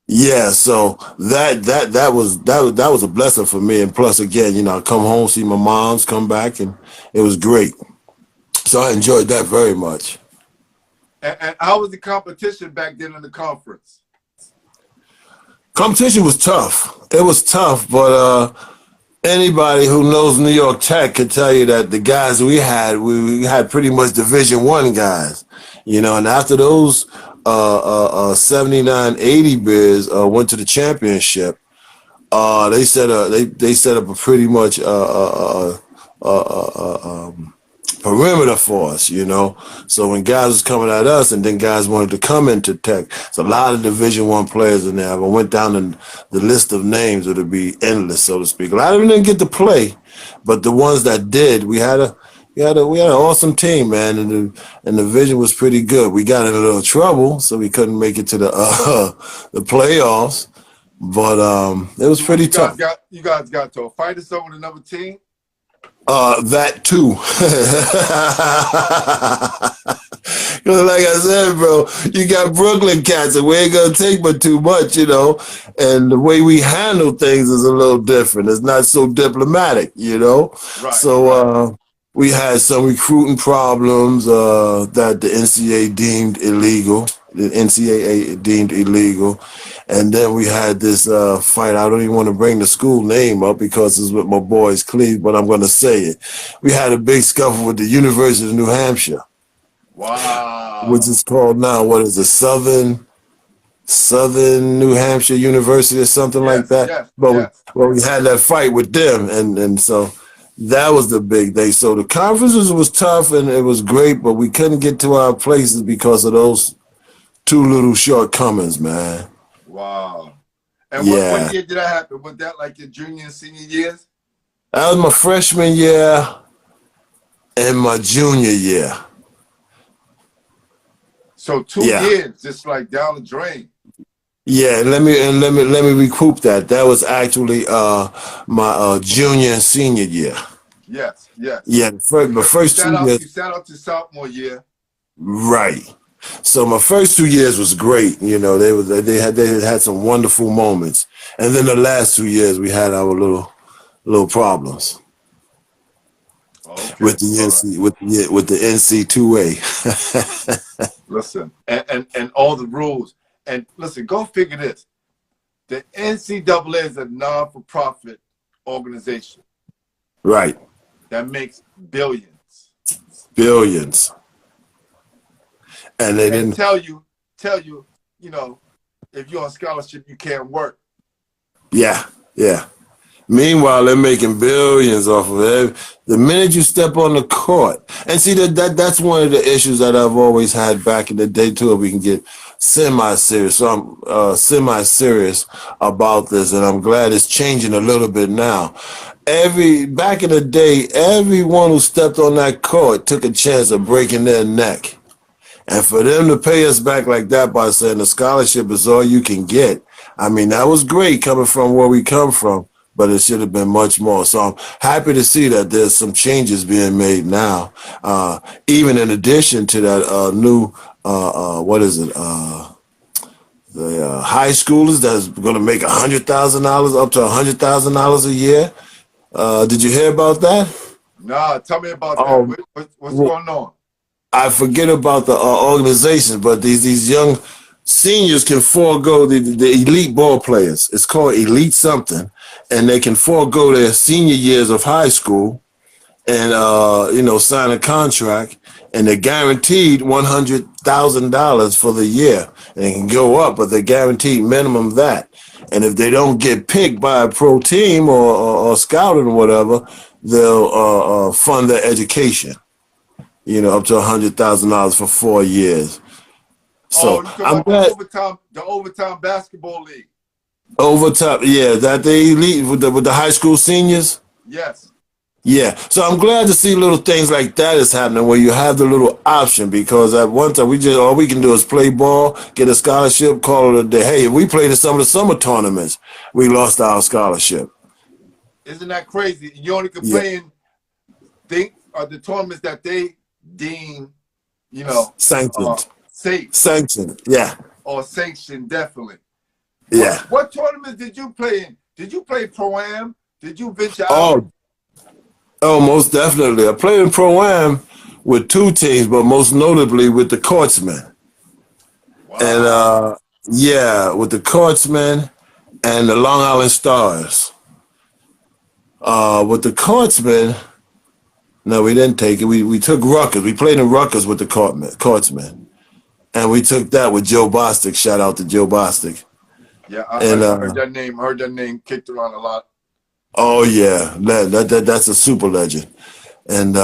yeah, so that was a blessing for me. And plus, again, you know, I come home, see my moms, come back, and it was great. So I enjoyed that very much. And how was the competition back then in the conference? Competition was tough. It was tough, but anybody who knows New York Tech can tell you that the guys we had pretty much Division I guys, you know, and after those 7980 Bears went to the championship. They set up a pretty much perimeter for us, you know. So when guys was coming at us, and then guys wanted to come into Tech, so a lot of Division I players in there. If I went down the list of names, it would be endless, so to speak. A lot of them didn't get to play, but the ones that did, we had an awesome team, man, and the vision was pretty good. We got in a little trouble, so we couldn't make it to the playoffs, but it was pretty tough. You guys got to a fight us over another team? That too. Like I said, bro, you got Brooklyn cats, and we ain't gonna take but too much, you know. And the way we handle things is a little different. It's not so diplomatic, you know. Right. So we had some recruiting problems that the NCAA deemed illegal. And then we had this fight. I don't even want to bring the school name up because it's with my boys, Cleve, but I'm going to say it. We had a big scuffle with the University of New Hampshire. Wow. Which is called now, what is it, Southern New Hampshire University or something like that. Yes, but we had that fight with them, and so that was the big day. So the conferences was tough and it was great, but we couldn't get to our places because of those two little shortcomings, man. Wow. And what year did that happen? Was that like your junior and senior years? That was my freshman year and my junior year. So 2 years, just like down the drain. Yeah, let me recoup that. That was actually my junior and senior year. Yes. Yeah, the first 2 years. You sat out to sophomore year. Right. So my first 2 years was great. You know, they had some wonderful moments, and then the last 2 years we had our little problems. Okay. With the NC2A. Listen, and all the rules. And listen, go figure this. The NCAA is a non-for-profit organization. Right. That makes billions. Billions. And they didn't tell you, you know, if you're on scholarship, you can't work. Yeah. Meanwhile, they're making billions off of it. The minute you step on the court, and see that's one of the issues that I've always had back in the day too. If we can get semi-serious, so I'm semi-serious about this, and I'm glad it's changing a little bit now. Back in the day, everyone who stepped on that court took a chance of breaking their neck, and for them to pay us back like that by saying the scholarship is all you can get, I mean, that was great coming from where we come from. But it should have been much more. So I'm happy to see that there's some changes being made now. Even in addition to that new, the high schoolers that's going to make $100,000 up to $100,000 a year. Did you hear about that? Nah, tell me about that. What's going on? I forget about the organization, but these young seniors can forego the elite ball players. It's called elite something. And they can forego their senior years of high school and, sign a contract, and they're guaranteed $100,000 for the year. And it can go up, but they're guaranteed minimum that. And if they don't get picked by a pro team or scouted or whatever, they'll fund their education, up to $100,000 for 4 years. So I'm glad. The overtime basketball league. Overtime, yeah, that they elite with the high school seniors. Yes. Yeah, so I'm glad to see little things like that is happening where you have the little option, because at one time all we can do is play ball, get a scholarship, call it a day. Hey, if we played in some of the summer tournaments, we lost our scholarship. Isn't that crazy? You only can play in the tournaments that they deem, sanctioned. Safe. Sanctioned, yeah. Or sanctioned, definitely. Yeah. What tournaments did you play in? Did you play Pro-Am? Did you venture out? Oh, most definitely. I played in Pro-Am with 2 teams, but most notably with the Courtsmen. Wow. And with the Courtsmen and the Long Island Stars. With the Courtsmen, no, we didn't take it. We took Rutgers. We played in Rutgers with the Courtsmen. and we took that with Joe Bostic. Shout out to Joe Bostic. Yeah, And I heard that name. Heard that name kicked around a lot. oh yeah, that's a super legend. And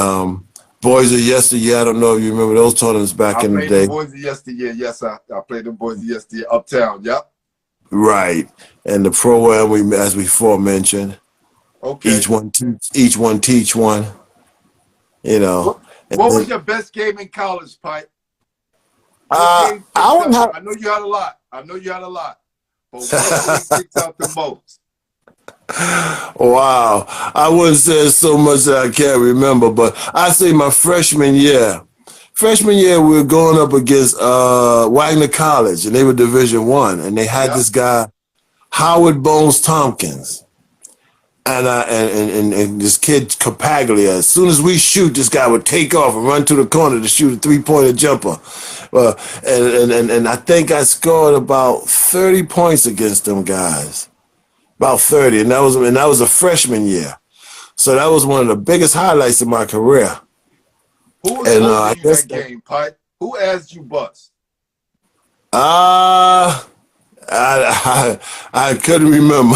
Boys of Yesteryear. I don't know if you remember those tournaments back in the day. I played the Boys of Yesteryear. Yes, I played the Boys of Yesteryear uptown. Yep. Right, and the pro-am, as we aforementioned. Okay. Each one teach one. You know. What was your best game in college, Pike? I know you had a lot. But what game sticks out the most? Wow, I wouldn't say so much that I can't remember, but I say my freshman year. Freshman year, we were going up against Wagner College, and they were Division I, and they had this guy, Howard Bones Tompkins, and this kid Capaglia. As soon as we shoot, this guy would take off and run to the corner to shoot a three-pointer jumper. And I think I scored about 30 points against them guys, about 30, and that was a freshman year. So that was one of the biggest highlights of my career. Who was holding you that game, Pike? Who asked you bust? I couldn't remember.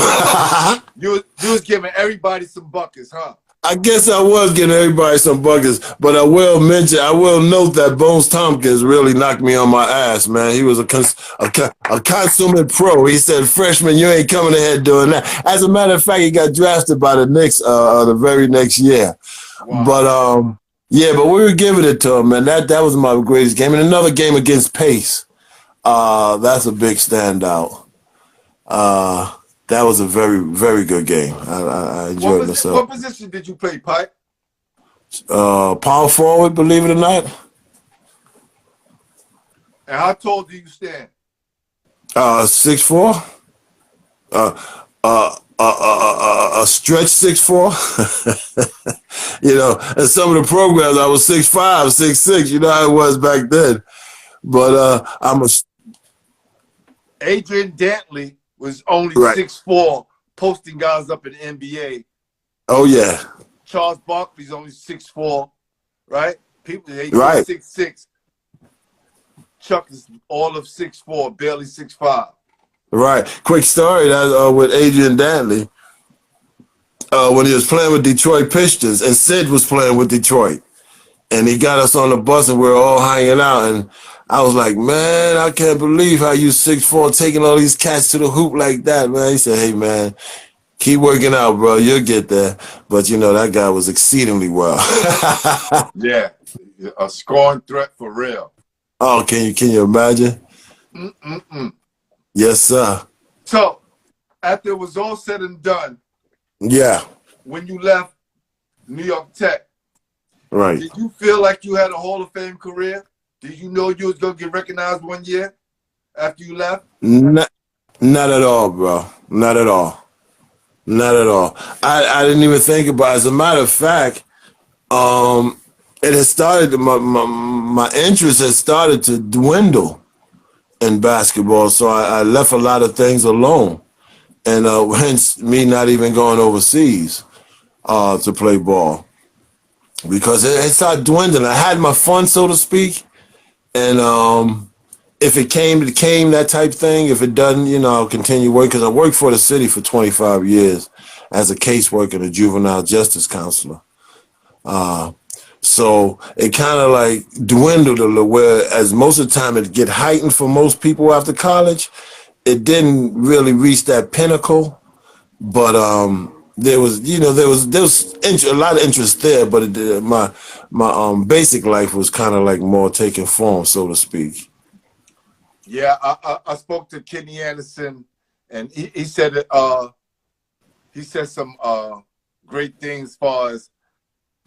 You was giving everybody some buckets, huh? I guess I was giving everybody some buckets, but I will note that Bones Tompkins really knocked me on my ass, man. He was a consummate pro. He said, freshman, you ain't coming ahead doing that. As a matter of fact, he got drafted by the Knicks the very next year. Wow. But yeah, but we were giving it to him, man. That was my greatest game. And another game against Pace. That's a big standout. That was a very, very good game. I enjoyed myself. What position did you play, Pike? Power forward, believe it or not. And how tall do you stand? 6'4". A stretch 6'4". You know, and some of the programs I was 6'5", 6'6". You know how it was back then. But Adrian Dantley was only 6'4", posting guys up in the NBA. Oh yeah. Charles Barkley's only 6'4", right? People they 6'6". Chuck is all of 6'4", barely 6'5". Right. Quick story that with Adrian Dantley. When he was playing with Detroit Pistons, and Sid was playing with Detroit, and he got us on the bus, and we were all hanging out, and I was like, man, I can't believe how you 6'4", taking all these cats to the hoop like that, man. He said, hey, man, keep working out, bro. You'll get there. But, you know, that guy was exceedingly well. Yeah, a scoring threat for real. Oh, can you imagine? Yes, sir. So, after it was all said and done, yeah, when you left New York Tech, right, did you feel like you had a Hall of Fame career? Did you know you was going to get recognized one year after you left? Not at all, bro. Not at all. Not at all. I didn't even think about it. As a matter of fact, it had started, my interest had started to dwindle in basketball, so I left a lot of things alone. And hence me not even going overseas to play ball. Because it started dwindling. I had my fun, so to speak. And if it came that type thing. If it doesn't, you know, I'll continue working. Because I worked for the city for 25 years as a caseworker and a juvenile justice counselor. So it kind of like dwindled a little, whereas most of the time it get heightened for most people after college. It didn't really reach that pinnacle, but there was a lot of interest there, but my basic life was kind of like more taking form, so to speak. Yeah, I spoke to Kenny Anderson, and he said that he said some great things as far as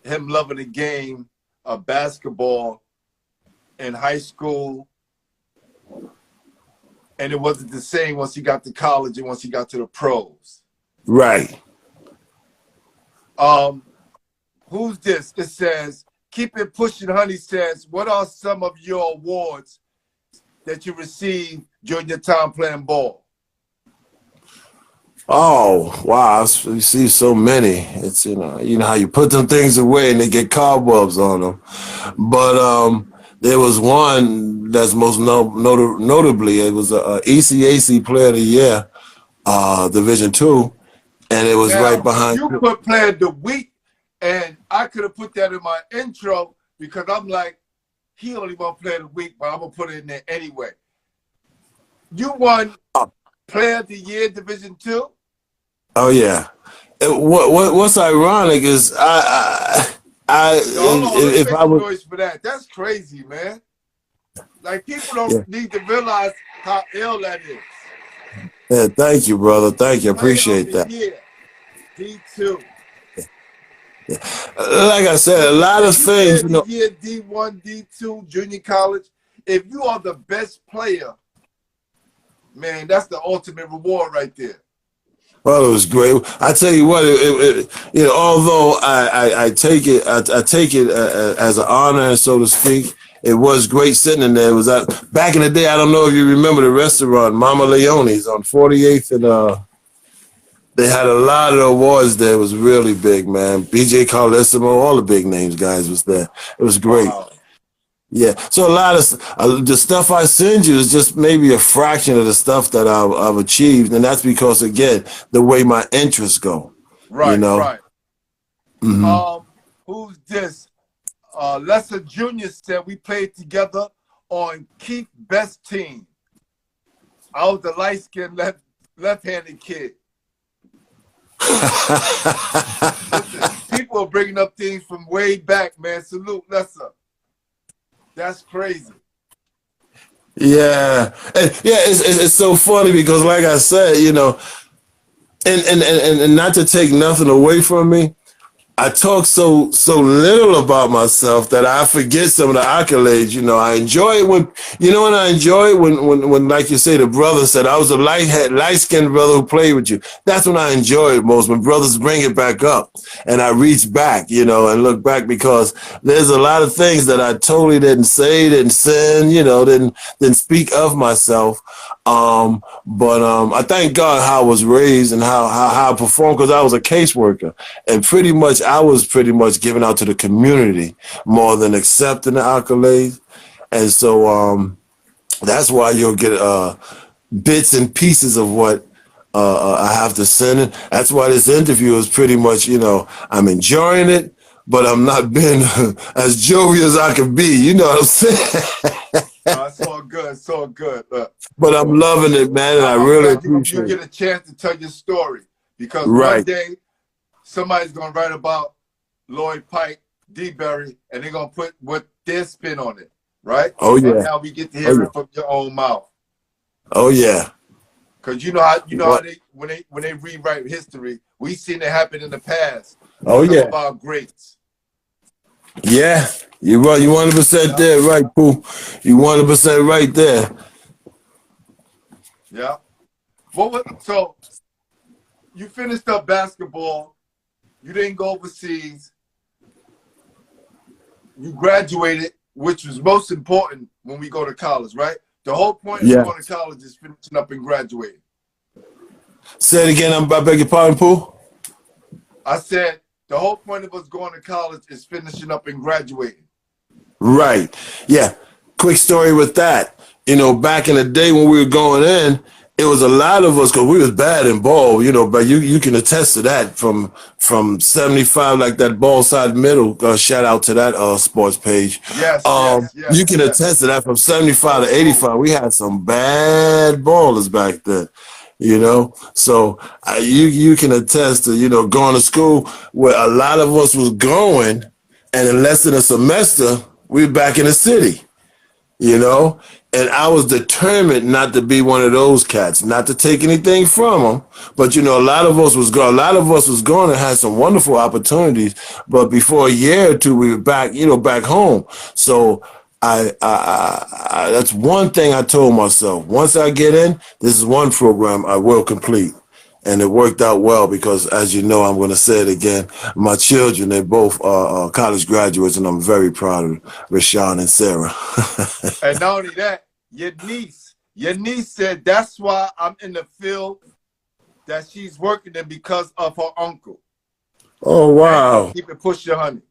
him loving the game of basketball in high school, and it wasn't the same once he got to college and once he got to the pros. Right. Who's this? It says, keep it pushing, honey says, what are some of your awards that you received during your time playing ball? Oh, wow. You see so many. It's, you know how you put them things away and they get cobwebs on them. But There was one that's most notably, it was a ECAC Player of the Year, Division II, and it was right Now, behind. you put Player of the Week, and I could have put that in my intro because I'm like, he only won Player of the Week, but I'm going to put it in there anyway. You won Player of the Year, Division II? Oh, yeah. What's ironic is if I was noise for that. That's crazy, man. Like, people don't need to realize how ill that is. Yeah, thank you, brother. Thank you. I appreciate that. D2. Yeah. Like I said, a lot of things, you know. Year D1, D2, junior college. If you are the best player, man, that's the ultimate reward right there. Well, it was great. I tell you what, you know, although I take it, I take it as an honor, so to speak. It was great sitting in there. It was back in the day. I don't know if you remember the restaurant Mama Leone's on 48th, and they had a lot of awards there. It was really big, man. BJ Carlissimo, all the big names guys was there. It was great. Wow. Yeah, so a lot of the stuff I send you is just maybe a fraction of the stuff that I've achieved, and that's because, again, the way my interests go. Right, you know? Right. Mm-hmm. Who's this? Lesser Junior said we played together on Keith's best team. I was the light-skinned left-handed kid. Listen, people are bringing up things from way back, man. Salute, Lesser. That's crazy. Yeah, it's so funny because, like I said, you know, and not to take nothing away from me, I talk so little about myself that I forget some of the accolades. You know, I enjoy it when, you know, and I enjoy it when like you say, the brother said, I was a light-skinned brother who played with you. That's when I enjoy it most, when brothers bring it back up and I reach back, you know, and look back, because there's a lot of things that I totally didn't say, didn't send, you know, didn't speak of myself. But I thank God how I was raised and how I performed, because I was a caseworker, and I was pretty much giving out to the community more than accepting the accolades. And so that's why you'll get bits and pieces of what I have to send in. That's why this interview is pretty much, you know, I'm enjoying it, but I'm not being as jovial as I can be. You know what I'm saying? It's all good. It's all good. But I'm loving it, man, and I really appreciate it. You get a chance to tell your story, because one day somebody's going to write about Lloyd, Pike, DeBerry, and they're going to put what their spin on it, right? Oh, yeah. And now we get to hear it from your own mouth. Oh, yeah. Because you know how when they rewrite history, we've seen it happen in the past. Oh, yeah. Some of our greats. Yeah, you're right. You 100% there, right, Pooh? You 100% right there. Yeah. So you finished up basketball. You didn't go overseas. You graduated, which was most important when we go to college, right? The whole point of going to college is finishing up and graduating. Say it again. I beg your pardon, Pooh? I said the whole point of us going to college is finishing up and graduating. Right. Yeah. Quick story with that. You know, back in the day when we were going in, it was a lot of us, because we was bad in ball, you know, but you can attest to that from 75, like that ball side middle. Shout out to that sports page. Yes, you can attest to that from 75 to 85. We had some bad ballers back then, you know. So you can attest to, you know, going to school where a lot of us was going, and in less than a semester, we were back in the city, you know. And I was determined not to be one of those cats, not to take anything from them. But, you know, a lot of us was going and had some wonderful opportunities. But before a year or two, we were back, you know, back home. So I that's one thing I told myself. Once I get in, this is one program I will complete. And it worked out well because, as you know, I'm going to say it again, my children, they're both college graduates, and I'm very proud of Rashawn and Sarah. And not only that, your niece said that's why I'm in the field that she's working in, because of her uncle. Oh, wow. Keep it pushing, honey.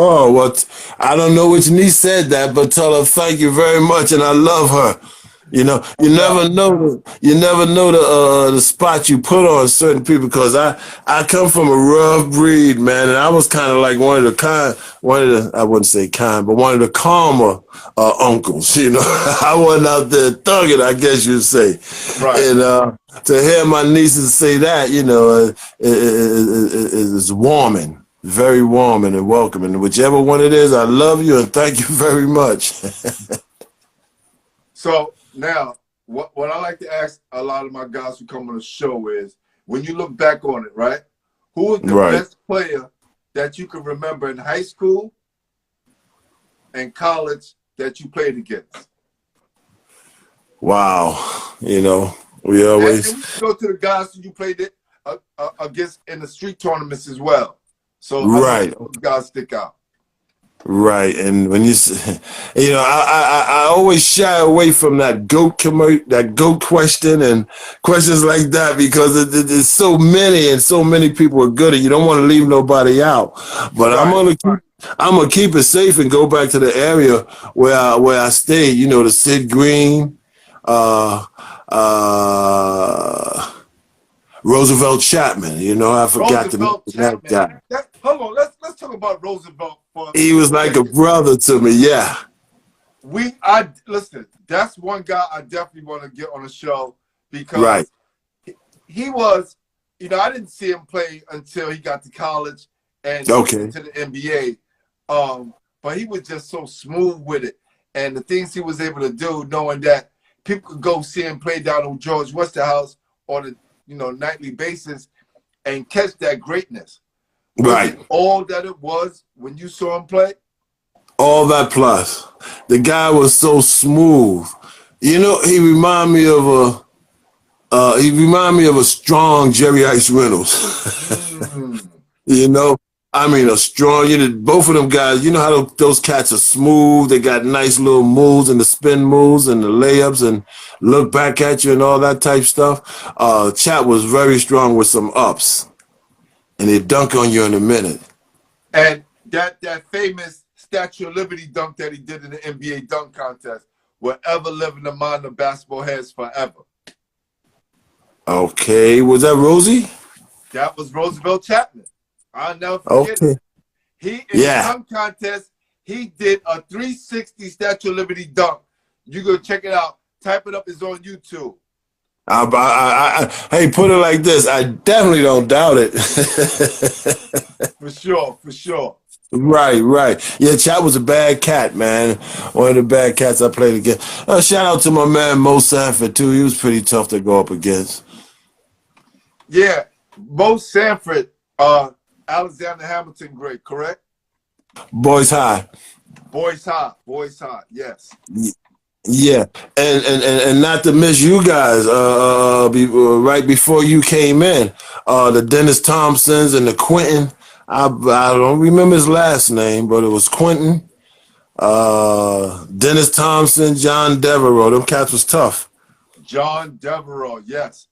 Oh, what? I don't know which niece said that, but tell her thank you very much, and I love her. You know, you never know the spot you put on certain people because I come from a rough breed, man, and I was kind of like I wouldn't say kind, but one of the calmer uncles. You know, I wasn't out there thugging, I guess you'd say. Right. And to hear my nieces say that, you know, is warming. Very warming and welcoming. And whichever one it is, I love you and thank you very much. So now, what I like to ask a lot of my guys who come on the show is, when you look back on it, right? Who was the best player that you can remember in high school and college that you played against? Wow. You know, we always... And we go to the guys who you played it against in the street tournaments as well. So right, those guys stick out. Right, and when you know, I always shy away from that goat question and questions like that because there's so many and so many people are good, and you don't want to leave nobody out. But right. I'm gonna keep it safe and go back to the area where I stayed. You know, the Sid Green, Roosevelt Chapman, you know, I forgot that guy. Hold on, let's talk about Roosevelt for He was like a brother to me, yeah. Listen, that's one guy I definitely want to get on the show because he was, you know, I didn't see him play until he got to college and to the NBA. But he was just so smooth with it. And the things he was able to do, knowing that people could go see him play down on George Westerhouse on a nightly basis and catch that greatness. Was it all that it was when you saw him play? All that plus. The guy was so smooth. You know, he reminded me of a strong Jerry Ice Reynolds. You know, I mean, a strong, both of them guys, you know how those cats are smooth. They got nice little moves and the spin moves and the layups and look back at you and all that type stuff. Chat was very strong with some ups. And they dunk on you in a minute. And that famous Statue of Liberty dunk that he did in the NBA dunk contest will ever live in the mind of basketball heads forever. Okay, was that Rosie? That was Roosevelt Chapman. I'll never forget it. In the dunk contest, he did a 360 Statue of Liberty dunk. You go check it out. Type it up. It's on YouTube. Hey, put it like this. I definitely don't doubt it. For sure. Right. Yeah, Chat was a bad cat, man. One of the bad cats I played against. Shout out to my man Mo Sanford, too. He was pretty tough to go up against. Yeah, Mo Sanford, Alexander Hamilton grade, correct? Boys High. Boys High, yes. Yeah, and not to miss you guys. Right before you came in, the Dennis Thompsons and the Quentin. I don't remember his last name, but it was Quentin. Dennis Thompson, John Devereaux. Them cats was tough. John Devereaux, yes.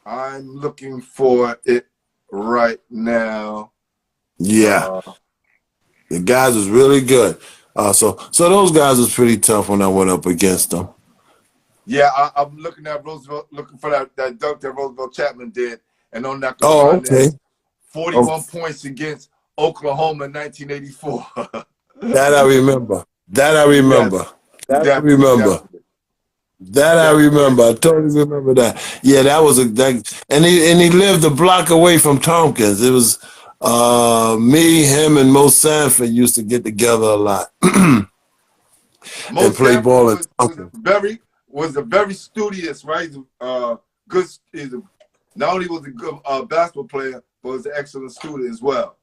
I'm looking for it right now. Yeah, the guys was really good. So those guys was pretty tough when I went up against them. Yeah, I'm looking at Roosevelt, looking for that dunk that Roosevelt Chapman did, and on that 41 points against Oklahoma in 1984. That I remember. Yes, I remember. I totally remember that. Yeah, that was and he lived a block away from Tompkins. It was me, him, and Mo Sanford used to get together a lot and play ball. Was a very studious, right? Good. Not only was he a good basketball player, but was an excellent student as well.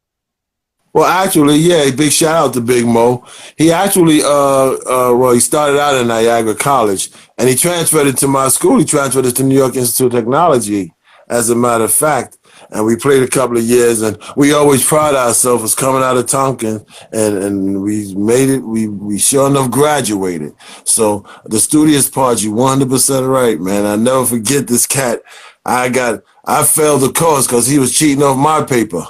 Well, actually, yeah, big shout out to Big Mo. He actually, he started out at Niagara College, and he transferred it to my school. He transferred it to New York Institute of Technology, as a matter of fact. And we played a couple of years, and we always pride ourselves as coming out of Tompkins, and we made it. We sure enough graduated. So the studious part, you 100% right, man. I never forget this cat. I failed the course because he was cheating off my paper.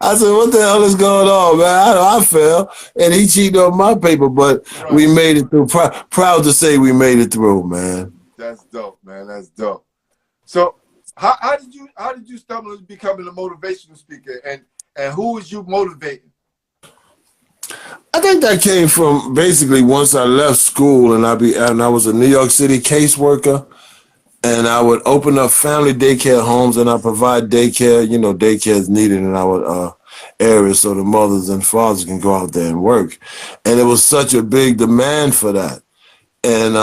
I said, what the hell is going on, man? I fell, and he cheated on my paper, but we Right. made it through. Proud to say we made it through, man. That's dope, man. That's dope. So how did you stumble into becoming a motivational speaker, and who was you motivating? I think that came from basically once I left school, and I was a New York City caseworker, and I would open up family daycare homes, and I provide daycare. You know, daycare is needed in our area, so the mothers and fathers can go out there and work. And it was such a big demand for that, and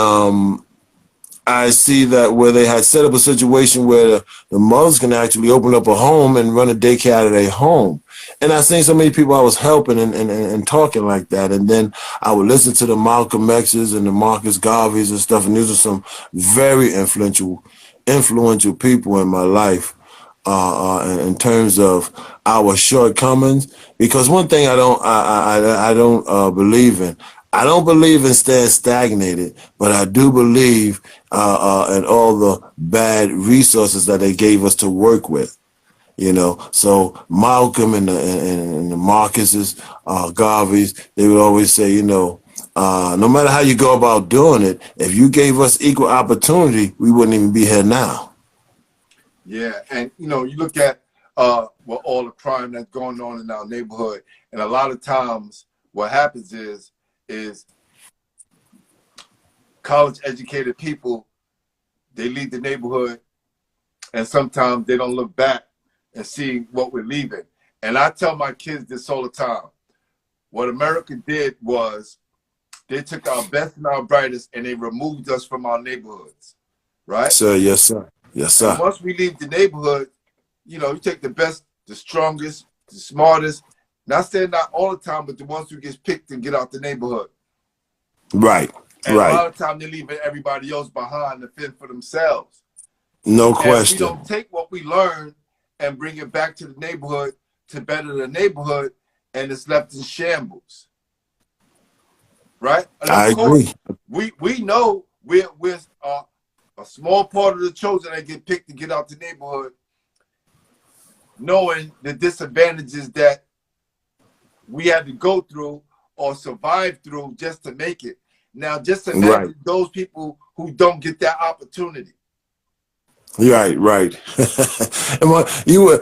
I see that where they had set up a situation where the mothers can actually open up a home and run a daycare out of their home. And I seen so many people I was helping and talking like that. And then I would listen to the Malcolm X's and the Marcus Garveys and stuff. And these are some very influential people in my life in terms of our shortcomings. Because one thing I don't believe in. I don't believe in staying stagnated, but I do believe in all the bad resources that they gave us to work with. You know, so Malcolm and the Marcuses, Garveys, they would always say, you know, no matter how you go about doing it, if you gave us equal opportunity, we wouldn't even be here now. Yeah, and you look at well, all the crime that's going on in our neighborhood, and a lot of times what happens is college-educated people, they leave the neighborhood, and sometimes they don't look back and see what we're leaving. And I tell my kids this all the time. What America did was they took our best and our brightest and they removed us from our neighborhoods, right? Sir, yes, sir. Yes, sir. And once we leave the neighborhood, you take the best, the strongest, the smartest. Not saying not all the time, but the ones who gets picked and get out the neighborhood. Right, and right. A lot of time they're leaving everybody else behind to fend for themselves. No and question. We don't take what we learn and bring it back to the neighborhood to better the neighborhood, and it's left in shambles. Right? And I agree. We know we're a small part of the chosen that get picked to get out the neighborhood, knowing the disadvantages that we had to go through or survive through just to make it. Now, just imagine those people who don't get that opportunity. Right. And you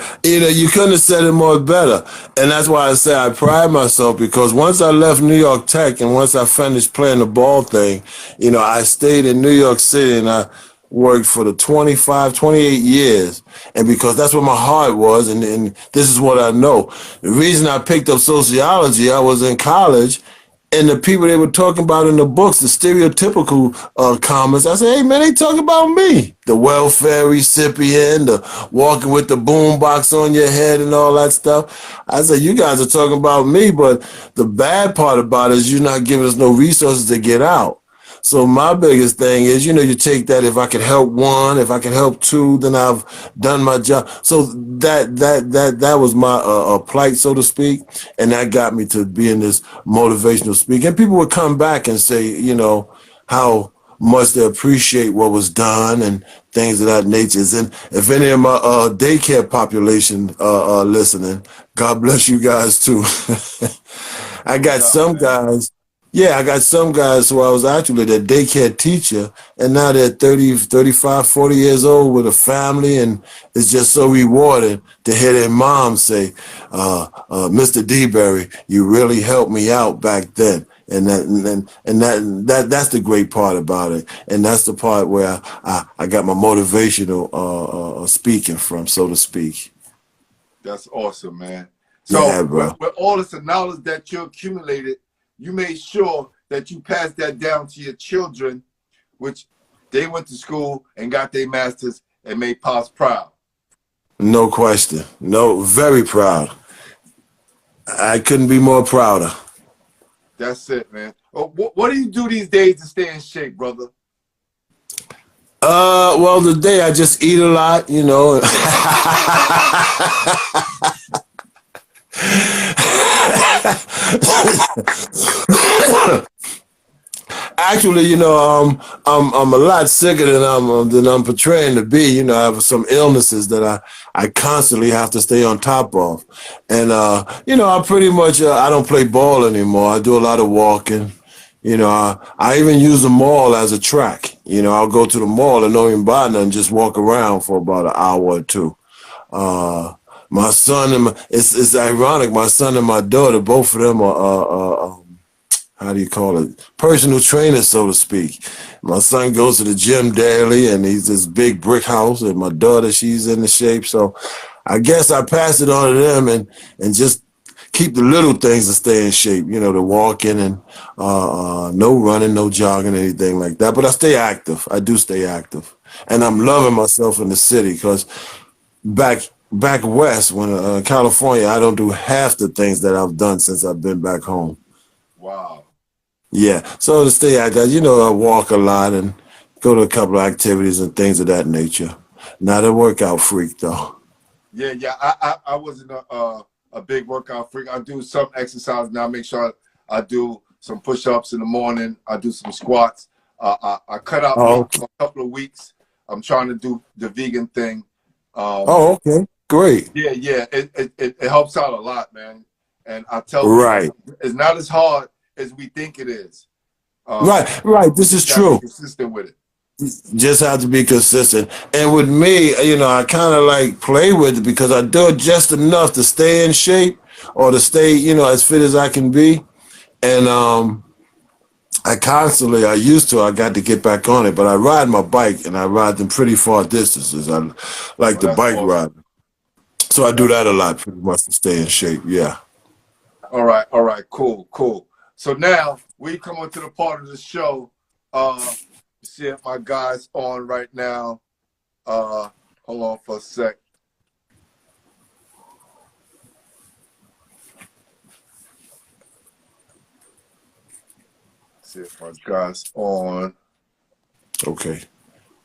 couldn't have said it more better. And that's why I say I pride myself, because once I left New York Tech and once I finished playing the ball thing, I stayed in New York City and I worked for the 28 years. And because that's what my heart was, and this is what I know. The reason I picked up sociology, I was in college, and the people they were talking about in the books, the stereotypical comments, I said, hey, man, they talking about me. The welfare recipient, the walking with the boombox on your head and all that stuff. I said, you guys are talking about me, but the bad part about it is you're not giving us no resources to get out. So my biggest thing is, you take that, if I could help one, if I could help two, then I've done my job. So that was my plight, so to speak, and that got me to being this motivational speaker. And people would come back and say, how much they appreciate what was done and things of that nature. And if any of my daycare population are listening, God bless you guys too. I got some guys. Yeah, I got some guys who I was actually their daycare teacher, and now they're 30, 35, 40 years old with a family, and it's just so rewarding to hear their mom say, Mr. DeBerry, you really helped me out back then. And that's the great part about it. And that's the part where I got my motivational speaking from, so to speak. That's awesome, man. So yeah, bro. With all this knowledge that you accumulated, you made sure that you passed that down to your children, which they went to school and got their masters and made Pops proud. No question. No, very proud. I couldn't be more prouder. That's it, man. What do you do these days to stay in shape, brother? Well, today I just eat a lot, Actually, I'm a lot sicker than I'm portraying to be. You know, I have some illnesses that I constantly have to stay on top of, and I pretty much I don't play ball anymore. I do a lot of walking. I even use the mall as a track. I'll go to the mall and don't even buy nothing, just walk around for about an hour or two. My son and it's ironic. My son and my daughter, both of them are how do you call it? Personal trainers, so to speak. My son goes to the gym daily, and he's this big brick house, and my daughter, she's in the shape. So I guess I pass it on to them and just keep the little things to stay in shape, the walking and no running, no jogging, anything like that. But I stay active. I do stay active. And I'm loving myself in the city because back west, when California, I don't do half the things that I've done since I've been back home. Wow. Yeah, so to stay active, I walk a lot and go to a couple of activities and things of that nature. Not a workout freak, though. Yeah. I wasn't a big workout freak. I do some exercise now. Make sure I do some push-ups in the morning. I do some squats. I cut out meat for a couple of weeks. I'm trying to do the vegan thing. Okay, great. Yeah. It helps out a lot, man. And I tell right, people, it's not as hard as we think it is. Right. This is true. Be consistent with it. Just have to be consistent. And with me, I kind of like play with it because I do it just enough to stay in shape or to stay, as fit as I can be. And I got to get back on it, but I ride my bike and I ride them pretty far distances. I like the bike ride. So I do that a lot pretty much to stay in shape. Yeah. All right, cool. So now we come on to the part of the show. See if my guy's on right now. Hold on for a sec. See if my guy's on. Okay.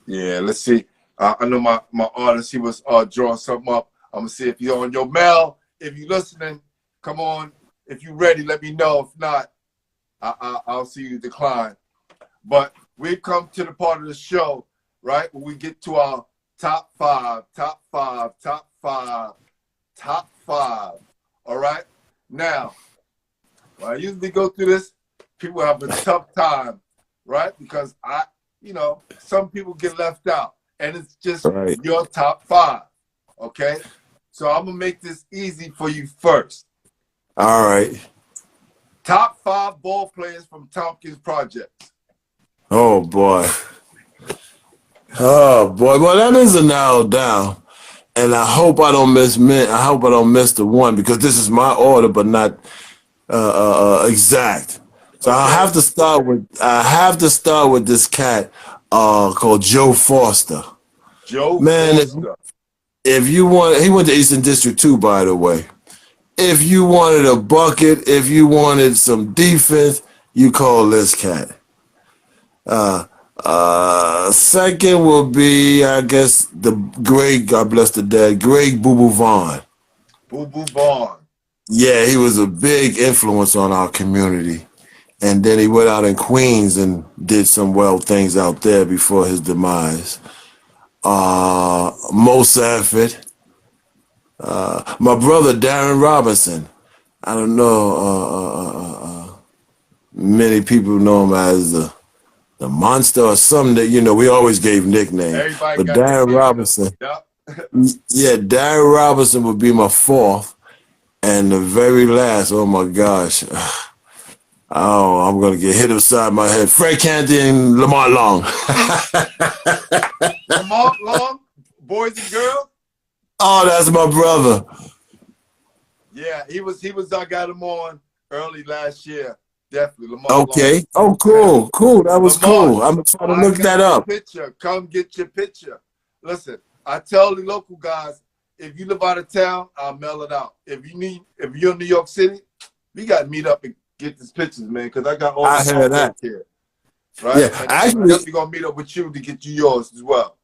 Yeah, let's see. I know my artist, he was drawing something up. I'm gonna see if you're on. Your Mel, if you're listening, come on. If you're ready, let me know. If not, I'll see you decline. But we've come to the part of the show, right, when we get to our top five. All right? Now, when I usually go through this, people have a tough time, right? Because some people get left out. And it's just your top five, okay? So I'm going to make this easy for you first. All right. Top 5 ball players from Tompkins Projects. Oh boy. Well, that is a narrow down, and I hope I don't miss the one because this is my order, but not exact. So okay. I have to start with this cat called Joe Foster. Joe Foster. If you want, he went to Eastern District too, by the way. If you wanted a bucket, if you wanted some defense, you call this cat. Second will be, I guess, the great, God bless the dead, Greg Boo Boo Vaughn. Boo Boo Vaughn. Yeah, he was a big influence on our community. And then he went out in Queens and did some well things out there before his demise. Mo Sanford. My brother, Darren Robinson. I don't know, many people know him as the monster or something that, we always gave nicknames. Everybody but Darren Robinson, yeah, Darren Robinson would be my fourth. And the very last, oh my gosh. Oh, I'm going to get hit upside my head. Fred Canty and Lamar Long. Lamar Long, boys and girls? Oh, that's my brother. Yeah, he was. I got him on early last year. Definitely, Lamar. Okay. Long. Oh, cool. That was Lamar, cool. I'm trying to look that up. Come get your picture. Listen, I tell the local guys, if you live out of town, I'll mail it out. If you're in New York City, we got to meet up and get these pictures, man, because I got all the that here. Right? Yeah, and actually, I'm definitely gonna meet up with you to get you yours as well.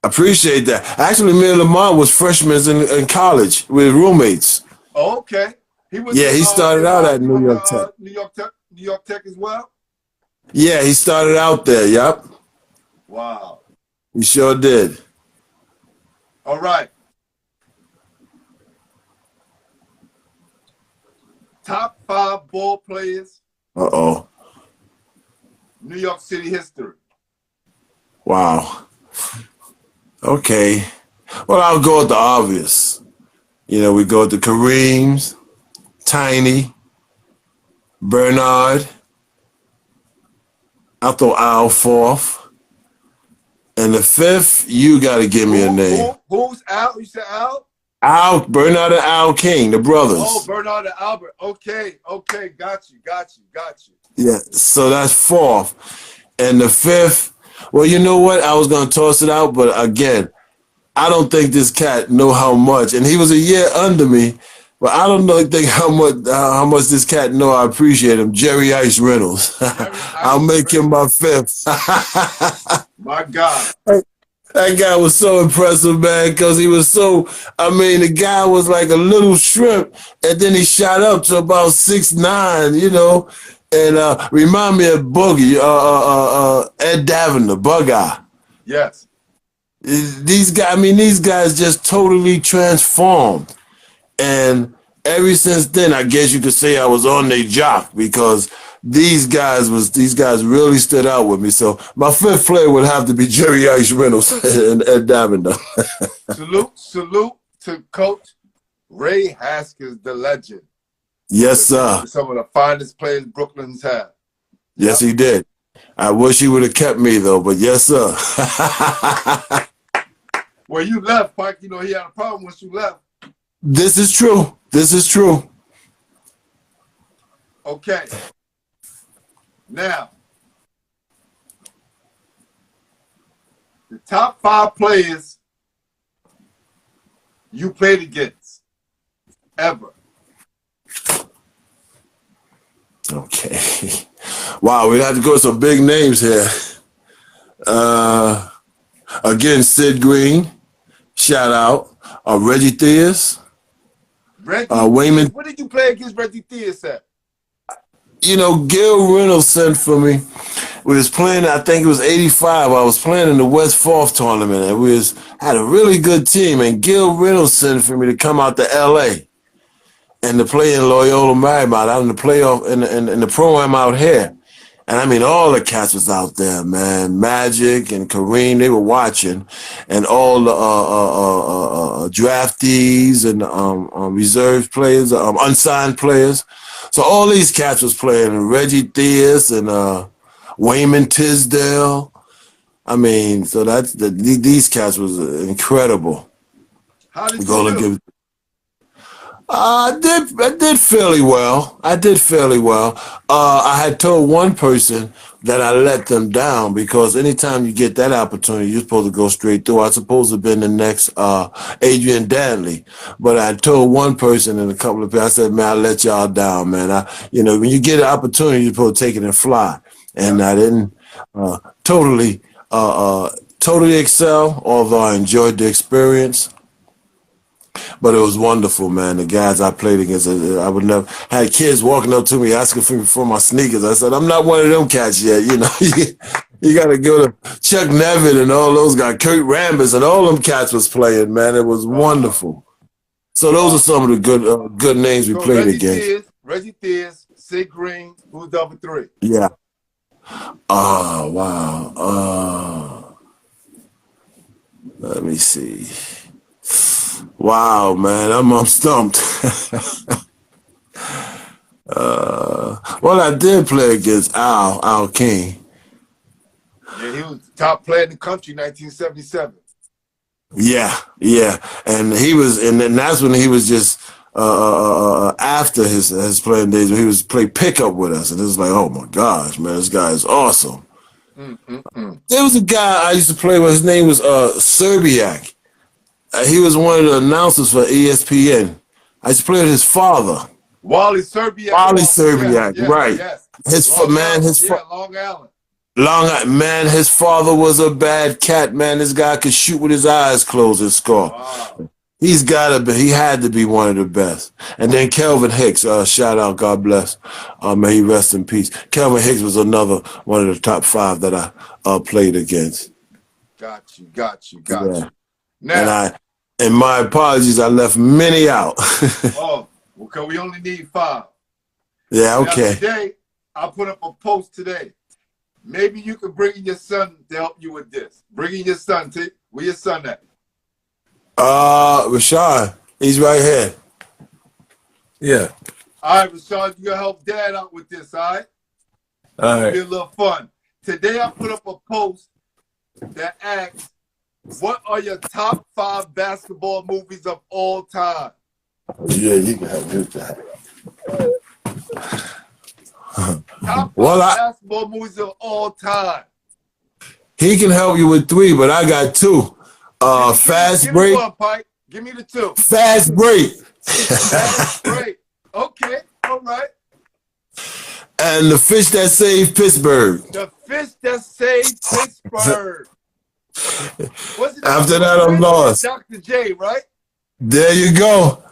Appreciate that. Actually, me and Lamar was freshmen in college with roommates. Oh, okay. He was. Yeah, he started out at New York Tech. New York Tech as well. Yeah, he started out there. Yep, Wow. he sure did. All right. Top 5 ball players, Uh-oh. New York City history. Wow. Okay. Well, I'll go with the obvious. You know, we go with the Kareems, Tiny, Bernard. I'll throw Al fourth. And the fifth, you got to give me a name. Who's Al? You said Al? Al, Bernard and Al King, the brothers. Oh, Bernard and Albert. Okay. Got you. Yeah, so that's fourth. And the fifth, well, you know what? I was going to toss it out, but again, I don't think this cat know how much. And he was a year under me, but I don't think how much this cat know I appreciate him. Jerry Ice Reynolds. I'll make him my fifth. My God. That guy was so impressive, man, because he was so, the guy was like a little shrimp, and then he shot up to about 6'9", you know, and remind me of Boogie, Ed Davin, the Bug Eye. Yes. These guys just totally transformed. And ever since then, I guess you could say I was on their jock because these guys really stood out with me. So my fifth player would have to be Jerry Ice Reynolds and Ed Davin. Salute to Coach Ray Haskins, the legend. Yes, sir. Some of the finest players Brooklyn's had. Yes, he did. I wish he would have kept me though, but yes, sir. Well, you left, Pike. You know he had a problem once you left. This is true. Okay. Now, the top 5 players you played against ever. Okay. Wow, we have to go with some big names here. Again, Sid Green, shout out. Reggie Theus. Wayman. What did you play against Reggie Theus at? You know, Gil Reynolds sent for me. We was playing, I think it was 85. I was playing in the West Fourth tournament, and we had a really good team. And Gil Reynolds sent for me to come out to LA and to play in Loyola Marymount out in the playoff in the pro-am out here. And all the cats was out there, man. Magic and Kareem, they were watching, and all the draftees and reserve players, unsigned players. So all these cats was playing, Reggie Theus and Wayman Tisdale. So these cats was incredible. How did you do? I did fairly well. I had told one person that I let them down because anytime you get that opportunity, you're supposed to go straight through. I was supposed to have been the next Adrian Danley, but I told one person and a couple of people, I said, man, I let y'all down, man. When you get an opportunity, you're supposed to take it and fly. And I didn't totally excel, although I enjoyed the experience. But it was wonderful, man. The guys I played against, I would never had kids walking up to me asking for my sneakers. I said, I'm not one of them cats yet. You got to go to Chuck Nevin and all those guys, Kurt Rambis and all them cats was playing, man. It was wonderful. So those are some of the good names we played against. Reggie Theus, Sid Green, who's number 3? Yeah. Oh, wow. Let me see. Wow, man, I'm stumped. Well, I did play against Al King. Yeah, he was the top player in the country in 1977. Yeah, and and that's when he was just after his playing days when he was play pickup with us, and it was like, oh my gosh, man, this guy is awesome. There was a guy I used to play with. His name was Serbiak. He was one of the announcers for ESPN. I used to play with his father. Wally Serbiak. Right. Yes. Long Island. Man, his father was a bad cat, man. This guy could shoot with his eyes closed and score. Wow. He's gotta be. He had to be one of the best. And then Kelvin Hicks, shout out, God bless. May he rest in peace. Kelvin Hicks was another one of the top 5 that I played against. Got you. Yeah. Now, and my apologies, I left many out. oh, okay, we only need 5. Yeah, okay. Now, today, I put up a post today. Maybe you could bring in your son to help you with this. Bring in your son. Where your son at? Rashad, he's right here. Yeah. All right, Rashad, you gonna help Dad out with this, all right? All right. Be a little fun. Today, I put up a post that asks, what are your top 5 basketball movies of all time? Yeah, you can help me with that. Top 5 basketball movies of all time. He can help you with 3, but I got 2. Fast give Break. Me one, Pike. Give me the 2. Fast Break. Fast Break. Okay, all right. And The Fish That Saved Pittsburgh. The Fish That Saved Pittsburgh. After that, I'm lost. Dr. J, right? There you go.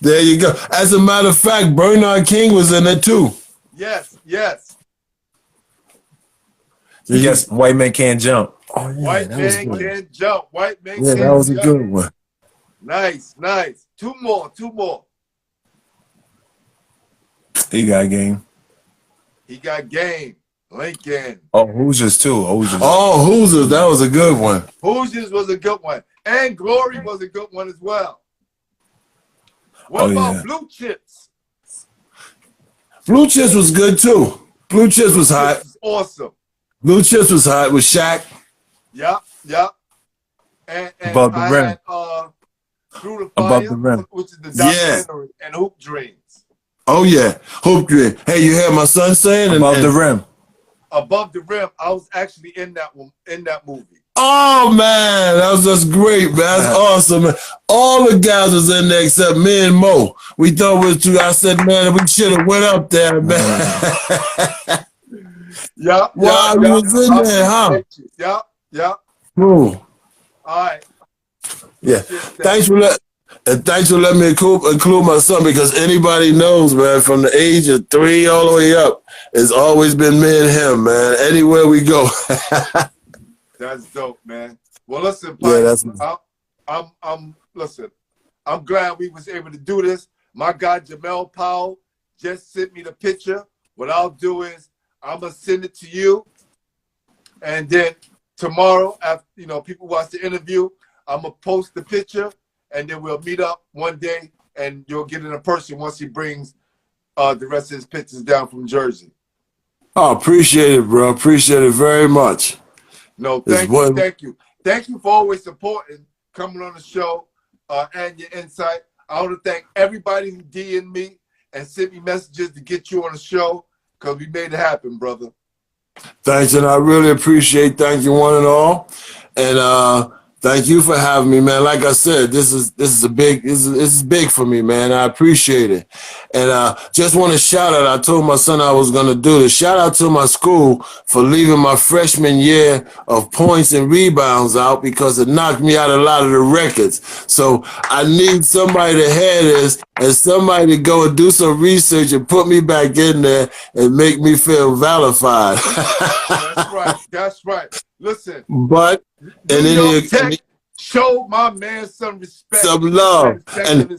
There you go. As a matter of fact, Bernard King was in it too. Yes. Yes, White Man Can't Jump. Oh, yeah, White Man Can't Jump. White Man Can't Jump. Yeah, that was a good one. Nice. 2 more. He got game. He got game. Lincoln. Oh, Hoosiers too. Oh, Hoosiers. That was a good one. Hoosiers was a good one. And Glory was a good one as well. What about Blue Chips? Blue Chips was good too. Blue Chips was hot. Awesome. Blue Chips was hot with Shaq. Yep. And Above the rim. Had, Through the Fire, Above the rim. which is the documentary, and Hoop Dreams. Oh yeah, Hoop Dream. Hey, you hear my son saying? Above the Rim. Above the Rim. I was actually in that movie. Oh man, that's great, man. That's awesome, man. All the guys was in there except me and Mo. We thought it was true. I said, man, we should have went up there, man. Yeah. Wow, you was in there, huh? Yeah. Cool. All right. Yeah. Thanks for letting me include my son, because anybody knows, man, from the age of 3 all the way up, it's always been me and him, man. Anywhere we go. That's dope, man. Well, listen, Pike, listen. I'm glad we was able to do this. My guy Jamel Powell just sent me the picture. What I'll do is I'm gonna send it to you, and then tomorrow, after people watch the interview, I'm gonna post the picture, and then we'll meet up one day, and you'll get in a person once he brings the rest of his pictures down from Jersey. Oh, appreciate it, bro. Appreciate it very much. No, thank you. Thank you for always supporting, coming on the show, and your insight. I want to thank everybody who DM'd me and sent me messages to get you on the show, because we made it happen, brother. Thanks, and I really appreciate. Thank you, one and all, and thank you for having me, man. Like I said, this is big for me, man. I appreciate it, and just want to shout out. I told my son I was gonna do this. Shout out to my school for leaving my freshman year of points and rebounds out, because it knocked me out a lot of the records. So I need somebody to hear this and somebody to go and do some research and put me back in there and make me feel validated. That's right. Listen, but show my man some respect, some love, and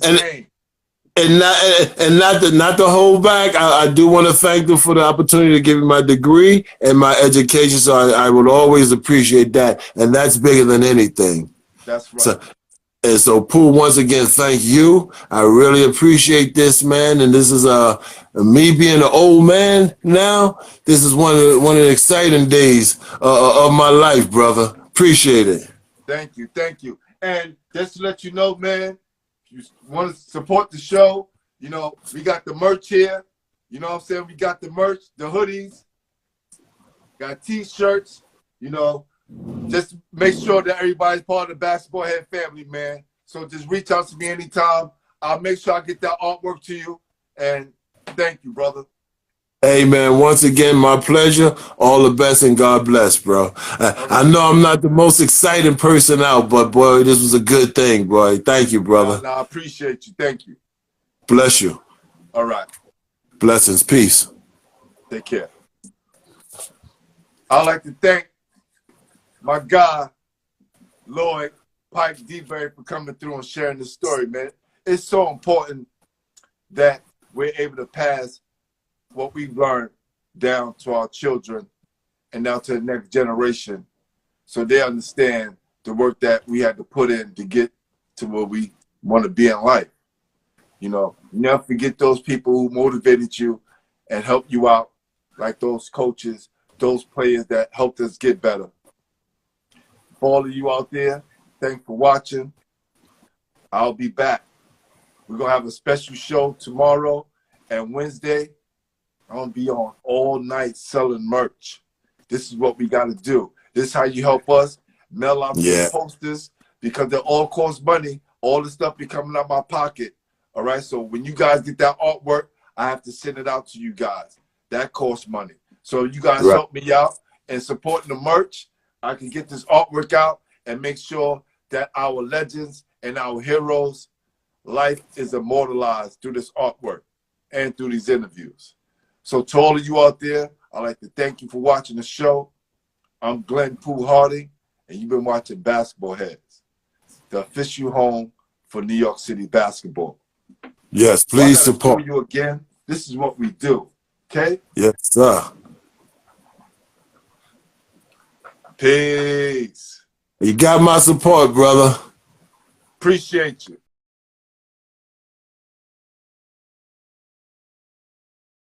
not to hold back. I do want to thank them for the opportunity to give me my degree and my education. So I would always appreciate that, and that's bigger than anything. That's right. So Pooh, once again, thank you. I really appreciate this, man. And this is me being an old man now. This is one of the exciting days of my life, brother. Appreciate it. Thank you. And just to let you know, man, if you want to support the show, we got the merch here. You know what I'm saying? We got the merch, the hoodies, got T-shirts, Just make sure that everybody's part of the Basketballheadzz family, man. So just reach out to me anytime. I'll make sure I get that artwork to you. And thank you, brother. Hey, man, once again, my pleasure. All the best and God bless, bro. I know I'm not the most exciting person out, but boy, this was a good thing, boy. Thank you, brother. No, I appreciate you. Thank you. Bless you. All right. Blessings. Peace. Take care. I'd like to thank my guy, Lloyd, Pike, DeBerry, for coming through and sharing this story, man. It's so important that we're able to pass what we've learned down to our children and down to the next generation so they understand the work that we had to put in to get to where we want to be in life. You know, never forget those people who motivated you and helped you out, like those coaches, those players that helped us get better. For all of you out there, thanks for watching. I'll be back. We're going to have a special show tomorrow and Wednesday. I'm going to be on all night selling merch. This is what we got to do. This is how you help us mail out these posters because they all cost money. All the stuff be coming out my pocket. All right, so when you guys get that artwork, I have to send it out to you guys. That costs money. So you guys help me out and supporting the merch. I can get this artwork out and make sure that our legends and our heroes' life is immortalized through this artwork and through these interviews. So to all of you out there, I'd like to thank you for watching the show. I'm Glenn Pooh Harding, and you've been watching Basketballheadzz, the official home for New York City basketball. Yes, please support. You again. This is what we do. Okay? Yes, sir. Peace. You got my support, brother. Appreciate you.